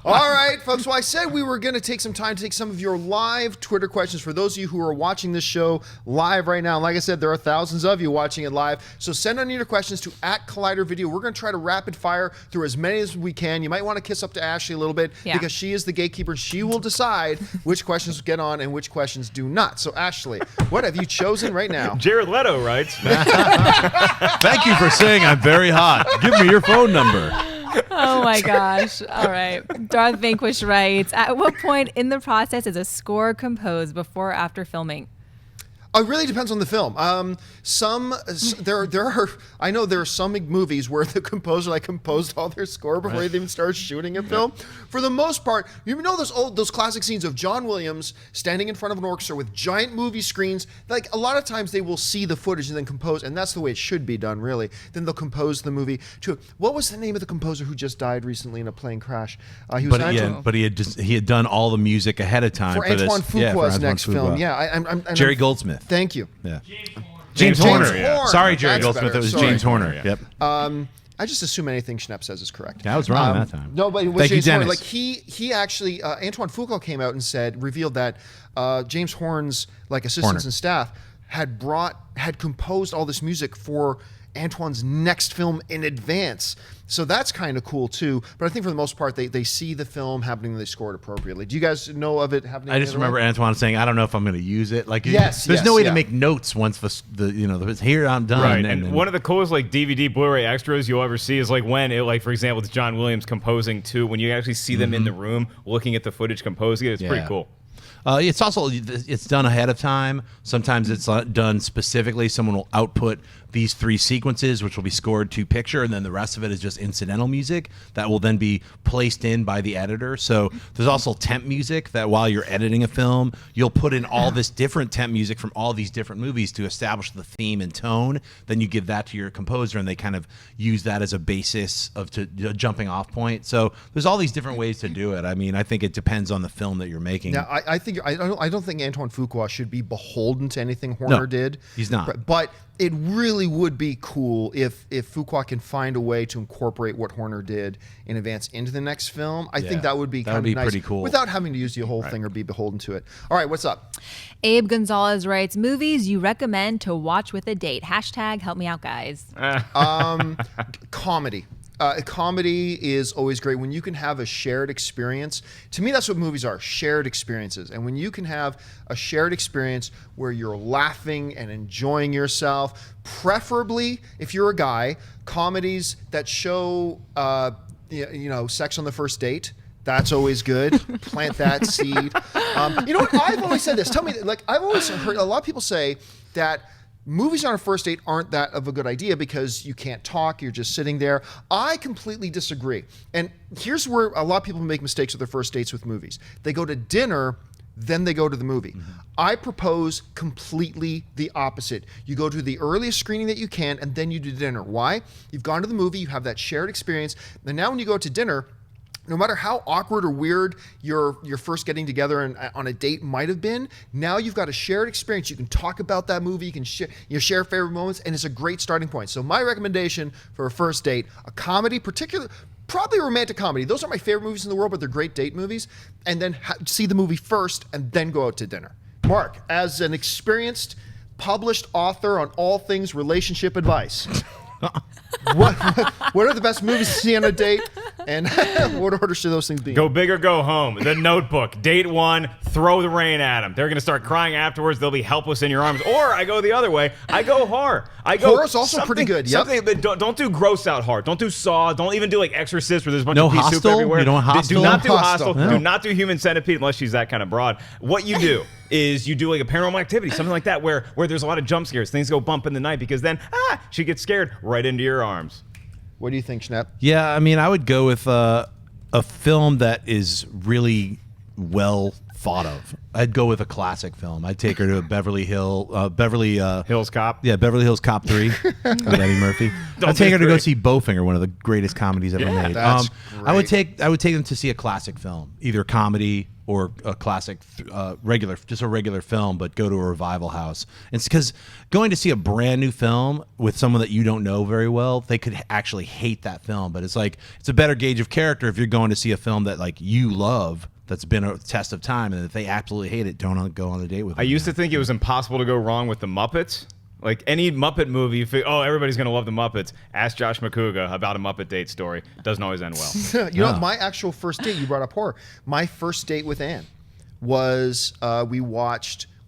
All right, folks. Well, I said we were going to take some time to take some of your live Twitter questions for those of you who are watching this show live right now. Like I said, there are thousands of you watching it live. So send on your questions to @ColliderVideo. We're going to try to rapid fire through as many as we can. You might want to kiss up to Ashley a little bit because she is the gatekeeper. She will decide which questions get on and which questions do not. So, Ashley, what have you chosen right now? Jared Leto writes. Thank you for saying I'm very hot. Give me your phone number. Oh my gosh. All right. Darth Vanquish writes, at what point in the process is a score composed, before or after filming? It really depends on the film. There are. I know there are some movies where the composer composed all their score before they even started shooting a film. For the most part, you know those classic scenes of John Williams standing in front of an orchestra with giant movie screens. Like a lot of times they will see the footage and then compose, and that's the way it should be done. Really, then they'll compose the movie to. What was the name of the composer who just died recently in a plane crash? He was he had done all the music ahead of time for Antoine Fuqua's next film. Yeah, Jerry Goldsmith. Thank you. Yeah. James Horner. Yeah. Sorry, Jerry That's Goldsmith. better. It was Sorry. James Horner. Yeah. Yep. I just assume anything Schnepp says is correct. Yeah, I was wrong that time. No, but it was Thank you, James Horner. Dennis. He actually Antoine Fuqua came out and revealed that James Horne's assistants and staff had composed all this music for Antoine's next film in advance. So that's kind of cool too. But I think for the most part, they see the film happening and they score it appropriately. Do you guys know of it happening? I just remember Antoine saying, "I don't know if I'm going to use it." There's no way to make notes once here I'm done. Right, and one of the coolest DVD Blu-ray extras you'll ever see is when it for example, it's John Williams composing too. When you actually see them in the room looking at the footage composing it, it's pretty cool. It's also done ahead of time. Sometimes it's done specifically. Someone will output these 3 sequences, which will be scored to picture, and then the rest of it is just incidental music that will then be placed in by the editor. So there's also temp music that while you're editing a film, you'll put in all this different temp music from all these different movies to establish the theme and tone. Then you give that to your composer, and they kind of use that as a basis of a jumping off point. So there's all these different ways to do it. I mean, I think it depends on the film that you're making. Now, I don't think Antoine Fuqua should be beholden to anything Horner did. He's not. But it really would be cool if Fuqua can find a way to incorporate what Horner did in advance into the next film. I think that would be kind of nice, pretty cool, without having to use the whole thing or be beholden to it. All right, what's up? Abe Gonzalez writes, movies you recommend to watch with a date. # help me out, guys. Comedy. Comedy is always great when you can have a shared experience. To me, that's what movies are, shared experiences. And when you can have a shared experience where you're laughing and enjoying yourself, preferably, if you're a guy, comedies that show, sex on the first date. That's always good. Plant that seed. You know what? I've always said this. Tell me, I've always heard a lot of people say that movies on a first date aren't that of a good idea because you can't talk, you're just sitting there. I completely disagree. And here's where a lot of people make mistakes with their first dates with movies. They go to dinner, then they go to the movie. Mm-hmm. I propose completely the opposite. You go to the earliest screening that you can, and then you do dinner. Why? You've gone to the movie, you have that shared experience, and now when you go to dinner, no matter how awkward or weird your first getting together on a date might have been, now you've got a shared experience. You can talk about that movie. You can share favorite moments, and it's a great starting point. So my recommendation for a first date, a comedy, probably a romantic comedy. Those are my favorite movies in the world, but they're great date movies. And then see the movie first, and then go out to dinner. Mark, as an experienced, published author on all things relationship advice, what are the best movies to see on a date, and what order should those things be? Go big or go home. The Notebook. Date 1, throw the rain at them. They're going to start crying afterwards. They'll be helpless in your arms. Or I go the other way. I go horror. Horror's also pretty good. Yep. But don't do gross out horror. Don't do Saw. Don't even do Exorcist where there's a bunch of pea soup Hostel? everywhere. You don't Hostel? Do not do Hostel. Hostel. Do not do Human Centipede unless she's that kind of broad. What you do is you do a Paranormal Activity, something like that, where there's a lot of jump scares. Things go bump in the night because then she gets scared right into your arms. What do you think, Schnepp? Yeah, I mean, I would go with a film that is really well thought of. I'd go with a classic film. I'd take her to Beverly Hills Cop. Yeah, Beverly Hills Cop 3 with Eddie Murphy. I'd take her to go see Bowfinger, one of the greatest comedies ever made. That's I would take them to see a classic film, either comedy or a classic regular film, but go to a revival house. It's because going to see a brand new film with someone that you don't know very well, they could actually hate that film. But it's a better gauge of character if you're going to see a film that you love, that's been a test of time, and if they absolutely hate it, don't go on a date with them. I used to think it was impossible to go wrong with the Muppets. Like any Muppet movie, you figure, oh, everybody's going to love the Muppets. Ask Josh McCouga about a Muppet date story. Doesn't always end well. You know, my actual first date, you brought up horror. My first date with Anne was we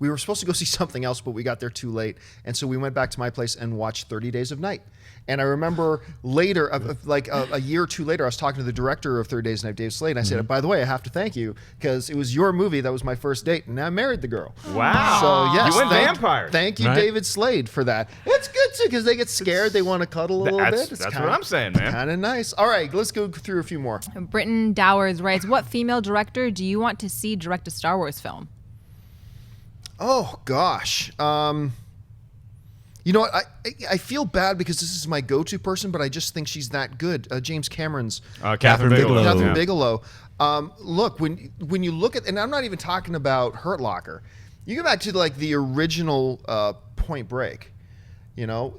were supposed to go see something else, but we got there too late. And so we went back to my place and watched 30 Days of Night. And I remember later, like a year or two later, I was talking to the director of 30 Days of Night, Dave Slade, and I said, by the way, I have to thank you because it was your movie that was my first date, and I married the girl. Wow. So, yes. You went vampire. Thank you, Right. David Slade, for that. It's good, too, because they get scared. They want to cuddle a little bit. That's what I'm saying, man. Kind of nice. All right, let's go through a few more. Britton Dowers writes, what female director do you want to see direct a Star Wars film? Oh, gosh. You know what? I feel bad because this is my go-to person, but I just think she's that good. James Cameron's Catherine Bigelow. Catherine Yeah. Bigelow. Look, when you look at, and I'm not even talking about Hurt Locker. You go back to like the original Point Break. You know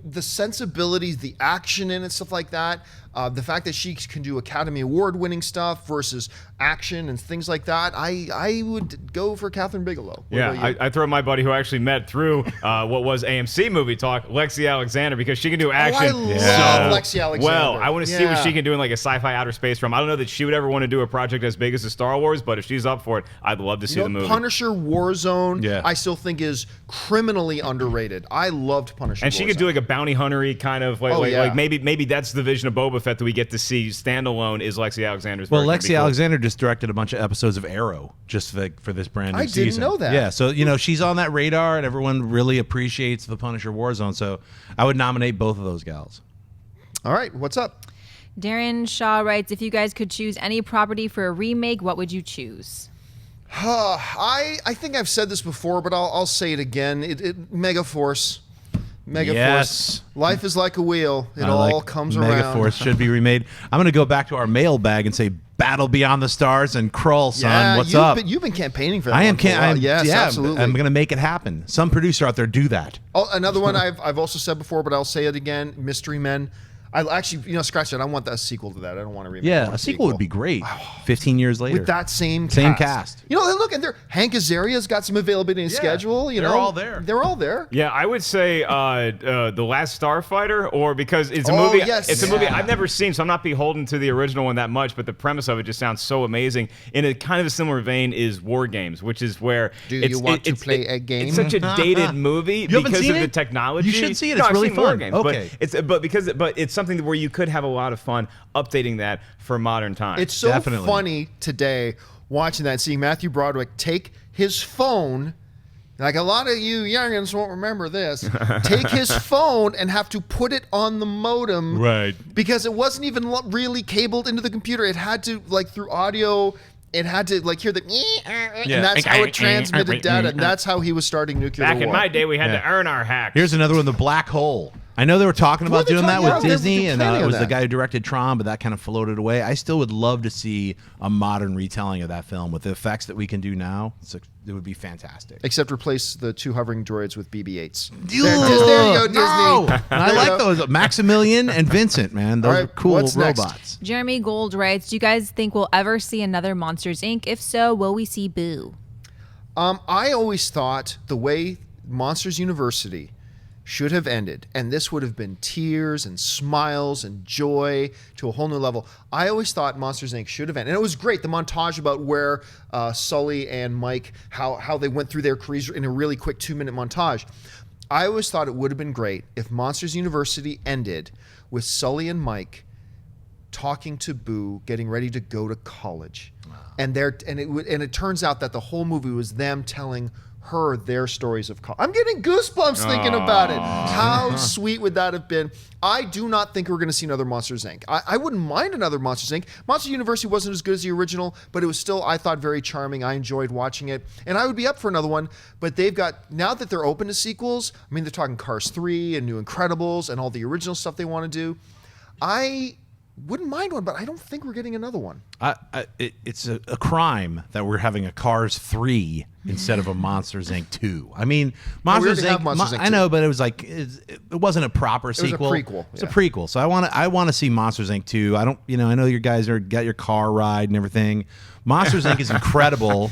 the sensibilities, the action in it, stuff like that. The fact that she can do Academy Award-winning stuff versus action and things like that. I would go for Catherine Bigelow. What about you? I throw my buddy who I actually met through what was AMC Movie Talk, Lexi Alexander, because she can do action. I love Lexi Alexander. Well, I want to see what Yeah. she can do in like a sci-fi outer space film. I don't know that she would ever want to do a project as big as the Star Wars, but if she's up for it, I'd love to see the movie. Punisher Warzone, Yeah. I still think is criminally underrated. I loved Punisher And she Warzone. could do like a bounty hunter-y kind of like maybe that's the vision of Boba Fett that we get to see standalone is Lexi Alexander's Well, version. It'd be Lexi cool. Alexander just directed a bunch of episodes of Arrow just for this brand new I season. didn't know that. Yeah, so she's on that radar, and everyone really appreciates the Punisher Warzone. So I would nominate both of those gals. All right, what's up? Darren Shaw writes, if you guys could choose any property for a remake, what would you choose? I think I've said this before, but I'll say it again. Megaforce. Megaforce. Yes. Life is like a wheel. It I all like comes around. Megaforce should be remade. I'm going to go back to our mailbag and say Battle Beyond the Stars and Krull, son. Yeah, What's up? You've been campaigning for that. I am. one for a while. Yes, yeah, absolutely. I'm going to make it happen. Some producer out there do that. Oh, another one I've also said before, but I'll say it again. Mystery Men. I actually, scratch that. I want a sequel to that. I don't want to remake. I Yeah, want a sequel would be great. 15 years later. with that same cast. You know, look, and Hank Azaria's got some availability in schedule. they're all there. They're all there. Yeah, I would say The Last Starfighter, or because it's a Oh, movie. yes. It's a movie Yeah. I've never seen, so I'm not beholden to the original one that much. But the premise of it just sounds so amazing. In a kind of a similar vein is War Games, which is where Do you want to play a game? It's such a dated movie You haven't because seen of the it? technology. You should see it. No, It's I've really seen War fun. Games, Okay. but it's something where you could have a lot of fun updating that for modern times. It's so Definitely. funny today watching that, seeing Matthew Broderick take his phone. Like a lot of you youngins won't remember this. Take his phone and have to put it on the modem, Right. Because it wasn't even really cabled into the computer. It had to through audio. It had to hear the, and that's how it transmitted data. And that's how he was starting nuclear Back war. in my day, we had Yeah. to earn our hacks. Here's another one, The Black Hole. I know they were talking about they're doing that talking- with yeah, they're Disney, and planning it on was the that. guy who directed Tron, but that kind of floated away. I still would love to see a modern retelling of that film with the effects that we can do now. It would be fantastic. Except replace the 2 hovering droids with BB-8s. Ugh, There you go, Disney. no! And I There you like go. those. Maximilian and Vincent, man. Those All are right, cool what's next? robots. Jeremy Gold writes, do you guys think we'll ever see another Monsters, Inc.? If so, will we see Boo? I always thought the way Monsters University should have ended, and this would have been tears and smiles and joy to a whole new level. I always thought Monsters Inc. should have ended. And it was great, the montage about where Sully and Mike, how they went through their careers in a really quick 2-minute montage. I always thought it would have been great if Monsters University ended with Sully and Mike talking to Boo, getting ready to go to college. And it turns out that the whole movie was them telling her their stories of college. I'm getting goosebumps thinking about it. How sweet would that have been? I do not think we're going to see another Monsters, Inc. I wouldn't mind another Monsters, Inc. Monsters University wasn't as good as the original, but it was still, I thought, very charming. I enjoyed watching it. And I would be up for another one, but they've got, now that they're open to sequels, I mean, they're talking Cars 3 and New Incredibles and all the original stuff they want to do. I wouldn't mind one, but I don't think we're getting another one. It's a crime that we're having a Cars 3 instead of a Monsters Inc. 2. I mean, Monsters already have Inc. Monsters Inc. I know, but it was like it wasn't a proper sequel. was a prequel. It's Yeah. a prequel. So I want to see Monsters Inc. 2. I don't, I know you guys got your car ride and everything. Monsters Inc. is incredible.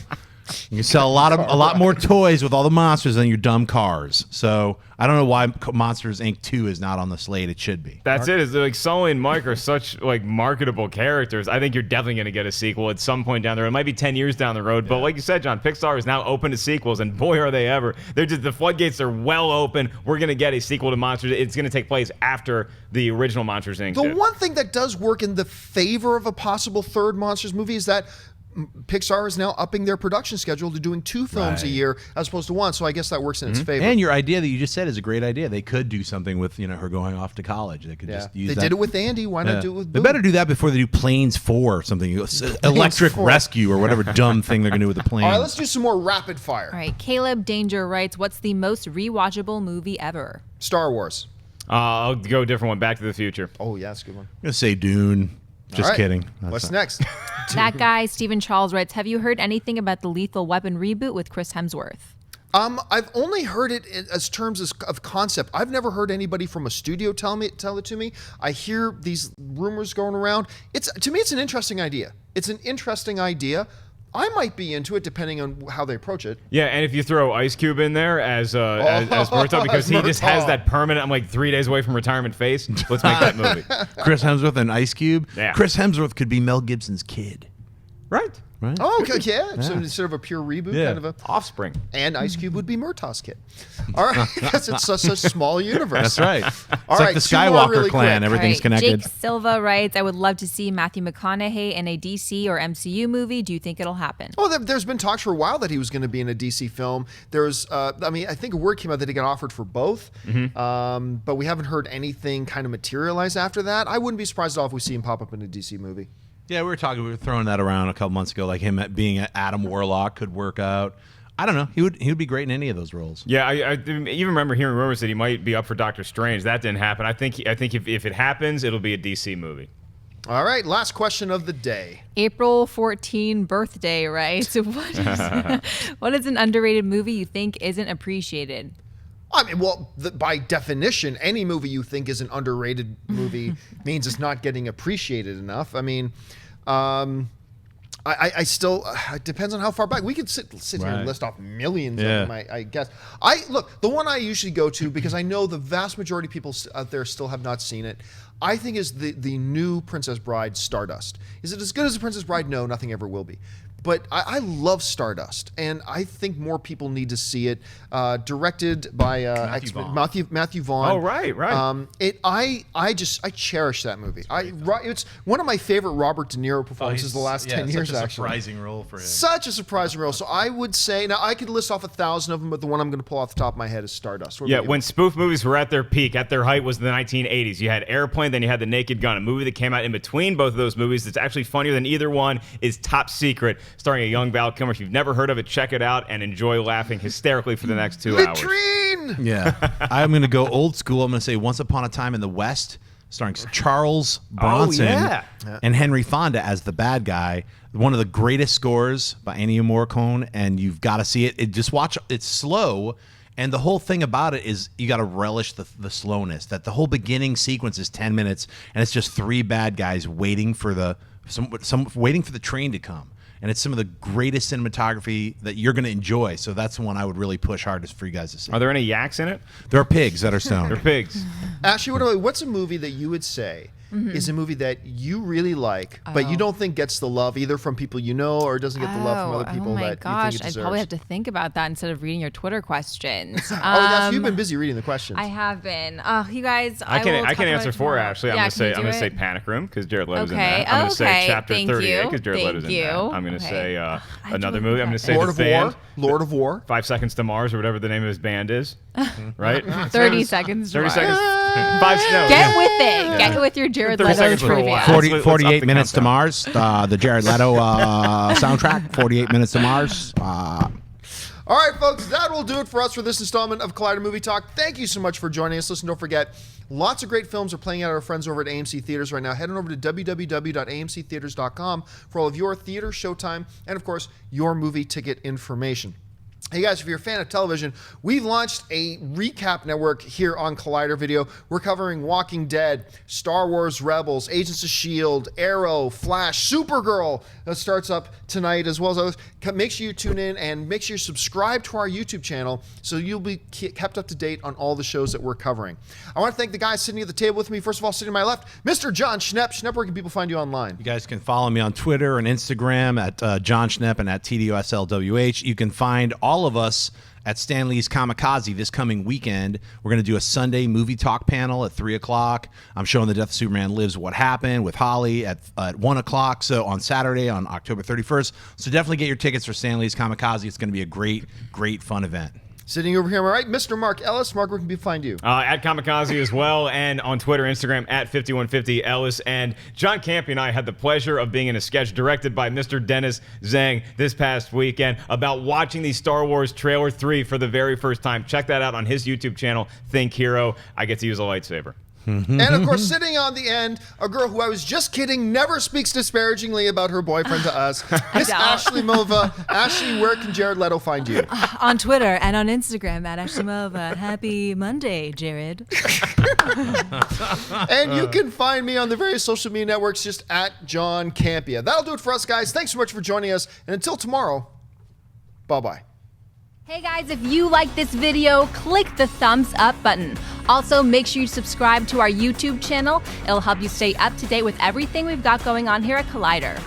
You can sell a lot more toys with all the monsters than your dumb cars. So I don't know why Monsters Inc. 2 is not on the slate. It should be. That's it. Is like Sully and Mike are such like marketable characters. I think you're definitely going to get a sequel at some point down the road. It might be 10 years down the road, but like you said, John, Pixar is now open to sequels, and boy are they ever. They're just the floodgates are well open. We're going to get a sequel to Monsters. It's going to take place after the original Monsters Inc. The one thing that does work in the favor of a possible third Monsters movie is that Pixar is now upping their production schedule to doing 2 films a year as opposed to 1. So I guess that works in its favor. And your idea that you just said is a great idea. They could do something with her going off to college. They could just use that. They did it with Andy. Why not do it with They Boo? better do that before they do Planes 4 or something. Electric 4. Rescue or whatever dumb thing they're going to do with the plane. All right, let's do some more rapid fire. All right, Caleb Danger writes, what's the most rewatchable movie ever? Star Wars. I'll go a different one. Back to the Future. Oh, yeah, that's a good one. I'm going to say Dune. Just All right. kidding. What's next? That guy, Stephen Charles, writes, have you heard anything about the Lethal Weapon reboot with Chris Hemsworth? I've only heard it as terms of concept. I've never heard anybody from a studio tell it to me. I hear these rumors going around. To me, it's an interesting idea. It's an interesting idea. I might be into it depending on how they approach it. Yeah, and if you throw Ice Cube in there as Murtaugh, because he just has that permanent, I'm like 3 days away from retirement face, let's make that movie. Chris Hemsworth and Ice Cube. Yeah. Chris Hemsworth could be Mel Gibson's kid. Right. Right? Oh, okay, yeah. So instead of a pure reboot, kind of a Offspring. and Ice Cube would be Murtaugh's kid. All right, because it's such a small universe. That's right. All It's right, like the 2 more Skywalker really clan. quick. Everything's All right, connected. Jake Silva writes, I would love to see Matthew McConaughey in a DC or MCU movie. Do you think it'll happen? Oh, there's been talks for a while that he was going to be in a DC film. There's, I think a word came out that he got offered for both, but we haven't heard anything kind of materialize after that. I wouldn't be surprised at all if we see him pop up in a DC movie. Yeah, we were throwing that around a couple months ago, like him being Adam Warlock could work out. I don't know. He would be great in any of those roles. Yeah, I even remember hearing rumors that he might be up for Doctor Strange. That didn't happen. I think if it happens, it'll be a DC movie. All right, last question of the day. April 14 birthday, right? So what is an underrated movie you think isn't appreciated? I mean, well, by definition, any movie you think is an underrated movie means it's not getting appreciated enough. I mean, I still, it depends on how far back. We could sit here and list off millions of them, I guess. Look, the one I usually go to, because I know the vast majority of people out there still have not seen it, I think is the new Princess Bride, Stardust. Is it as good as The Princess Bride? No, nothing ever will be. But I love Stardust, and I think more people need to see it. Directed by Matthew Vaughn. Oh, right. I cherish that movie. It's one of my favorite Robert De Niro performances the last 10 years. Such a actually, surprising role for him. such a surprising role. So I would say, now I could list off 1,000 of them, but the one I'm going to pull off the top of my head is Stardust. Yeah, when spoof movies were at their peak, at their height was the 1980s. You had Airplane, then you had The Naked Gun. A movie that came out in between both of those movies that's actually funnier than either one is Top Secret, starring a young Val Kilmer. If you've never heard of it, check it out and enjoy laughing hysterically for the next 2 hours. Latrine! Yeah. I'm going to go old school. I'm going to say Once Upon a Time in the West, starring Charles Bronson and Henry Fonda as the bad guy. One of the greatest scores by Ennio Morricone, and you've got to see it. Just watch. It's slow, and the whole thing about it is you got to relish the slowness. That the whole beginning sequence is 10 minutes, and it's just 3 bad guys waiting for waiting for the train to come. And it's some of the greatest cinematography that you're going to enjoy. So that's the one I would really push hardest for you guys to see. Are there any yaks in it? There are pigs that are stoned. They're pigs. Ashley, what's a movie that you would say is a movie that you really like, but you don't think gets the love either from people you know or doesn't get the love from other people oh my that gosh, you think it I'd deserves? probably have to think about that instead of reading your Twitter questions. You've been busy reading the questions. I have been. You guys, I can answer for tomorrow. Ashley. I'm Yeah, going can to you say do it? Panic Room because Jared Leto's in Okay. that. I'm going to say Okay. Chapter Thank 38 you. because Jared Thank Leto's in you. that. I'm going to Okay. say another do movie. I'm going to say Lord The of Band. War. Lord of War. 5 Seconds to Mars or whatever the name of his band is. Right? 30 seconds. 30 more. seconds. Get with it. Get with your Jared 30 Leto seconds for a trivia. while. 48 minutes to Mars, the Jared Leto soundtrack. 48 minutes to Mars. All right, folks, that will do it for us for this installment of Collider Movie Talk. Thank you so much for joining us. Listen, don't forget, lots of great films are playing out at our friends over at AMC Theaters right now. Head on over to www.amctheaters.com for all of your theater, showtime, and, of course, your movie ticket information. Hey guys, if you're a fan of television, we launched a recap network here on Collider Video. We're covering Walking Dead, Star Wars Rebels, Agents of S.H.I.E.L.D., Arrow, Flash, Supergirl. That starts up tonight, as well as others. Make sure you tune in and make sure you subscribe to our YouTube channel so you'll be kept up to date on all the shows that we're covering. I want to thank the guys sitting at the table with me. First of all, sitting to my left, Mr. Jon Schnepp. Schnepp, where can people find you online? You guys can follow me on Twitter and Instagram at Jon Schnepp and at TDUSLWH. You can find all of us at Stanley's Kamikaze this coming weekend. We're going to do a Sunday movie talk panel at 3 o'clock. I'm showing The Death of Superman Lives What Happened with Holly at 1 o'clock. So on Saturday, on October 31st. So definitely get your tickets for Stanley's Kamikaze. It's going to be a great, great fun event. Sitting over here, all right, Mr. Mark Ellis. Mark, where can people find you? At Kamikaze as well, and on Twitter, Instagram, at 5150 Ellis. And John Campea and I had the pleasure of being in a sketch directed by Mr. Dennis Zhang this past weekend about watching the Star Wars Trailer 3 for the very first time. Check that out on his YouTube channel, Think Hero. I get to use a lightsaber. And of course, sitting on the end, a girl who I was just kidding never speaks disparagingly about her boyfriend to us, Miss Ashley Mova. Ashley, where can Jared Leto find you? On Twitter and on Instagram at Ashley Mova. Happy Monday, Jared. And you can find me on the various social media networks just at Jon Campea. That'll do it for us, guys. Thanks so much for joining us. And until tomorrow, bye-bye. Hey guys, if you like this video, click the thumbs up button. Also, make sure you subscribe to our YouTube channel. It'll help you stay up to date with everything we've got going on here at Collider.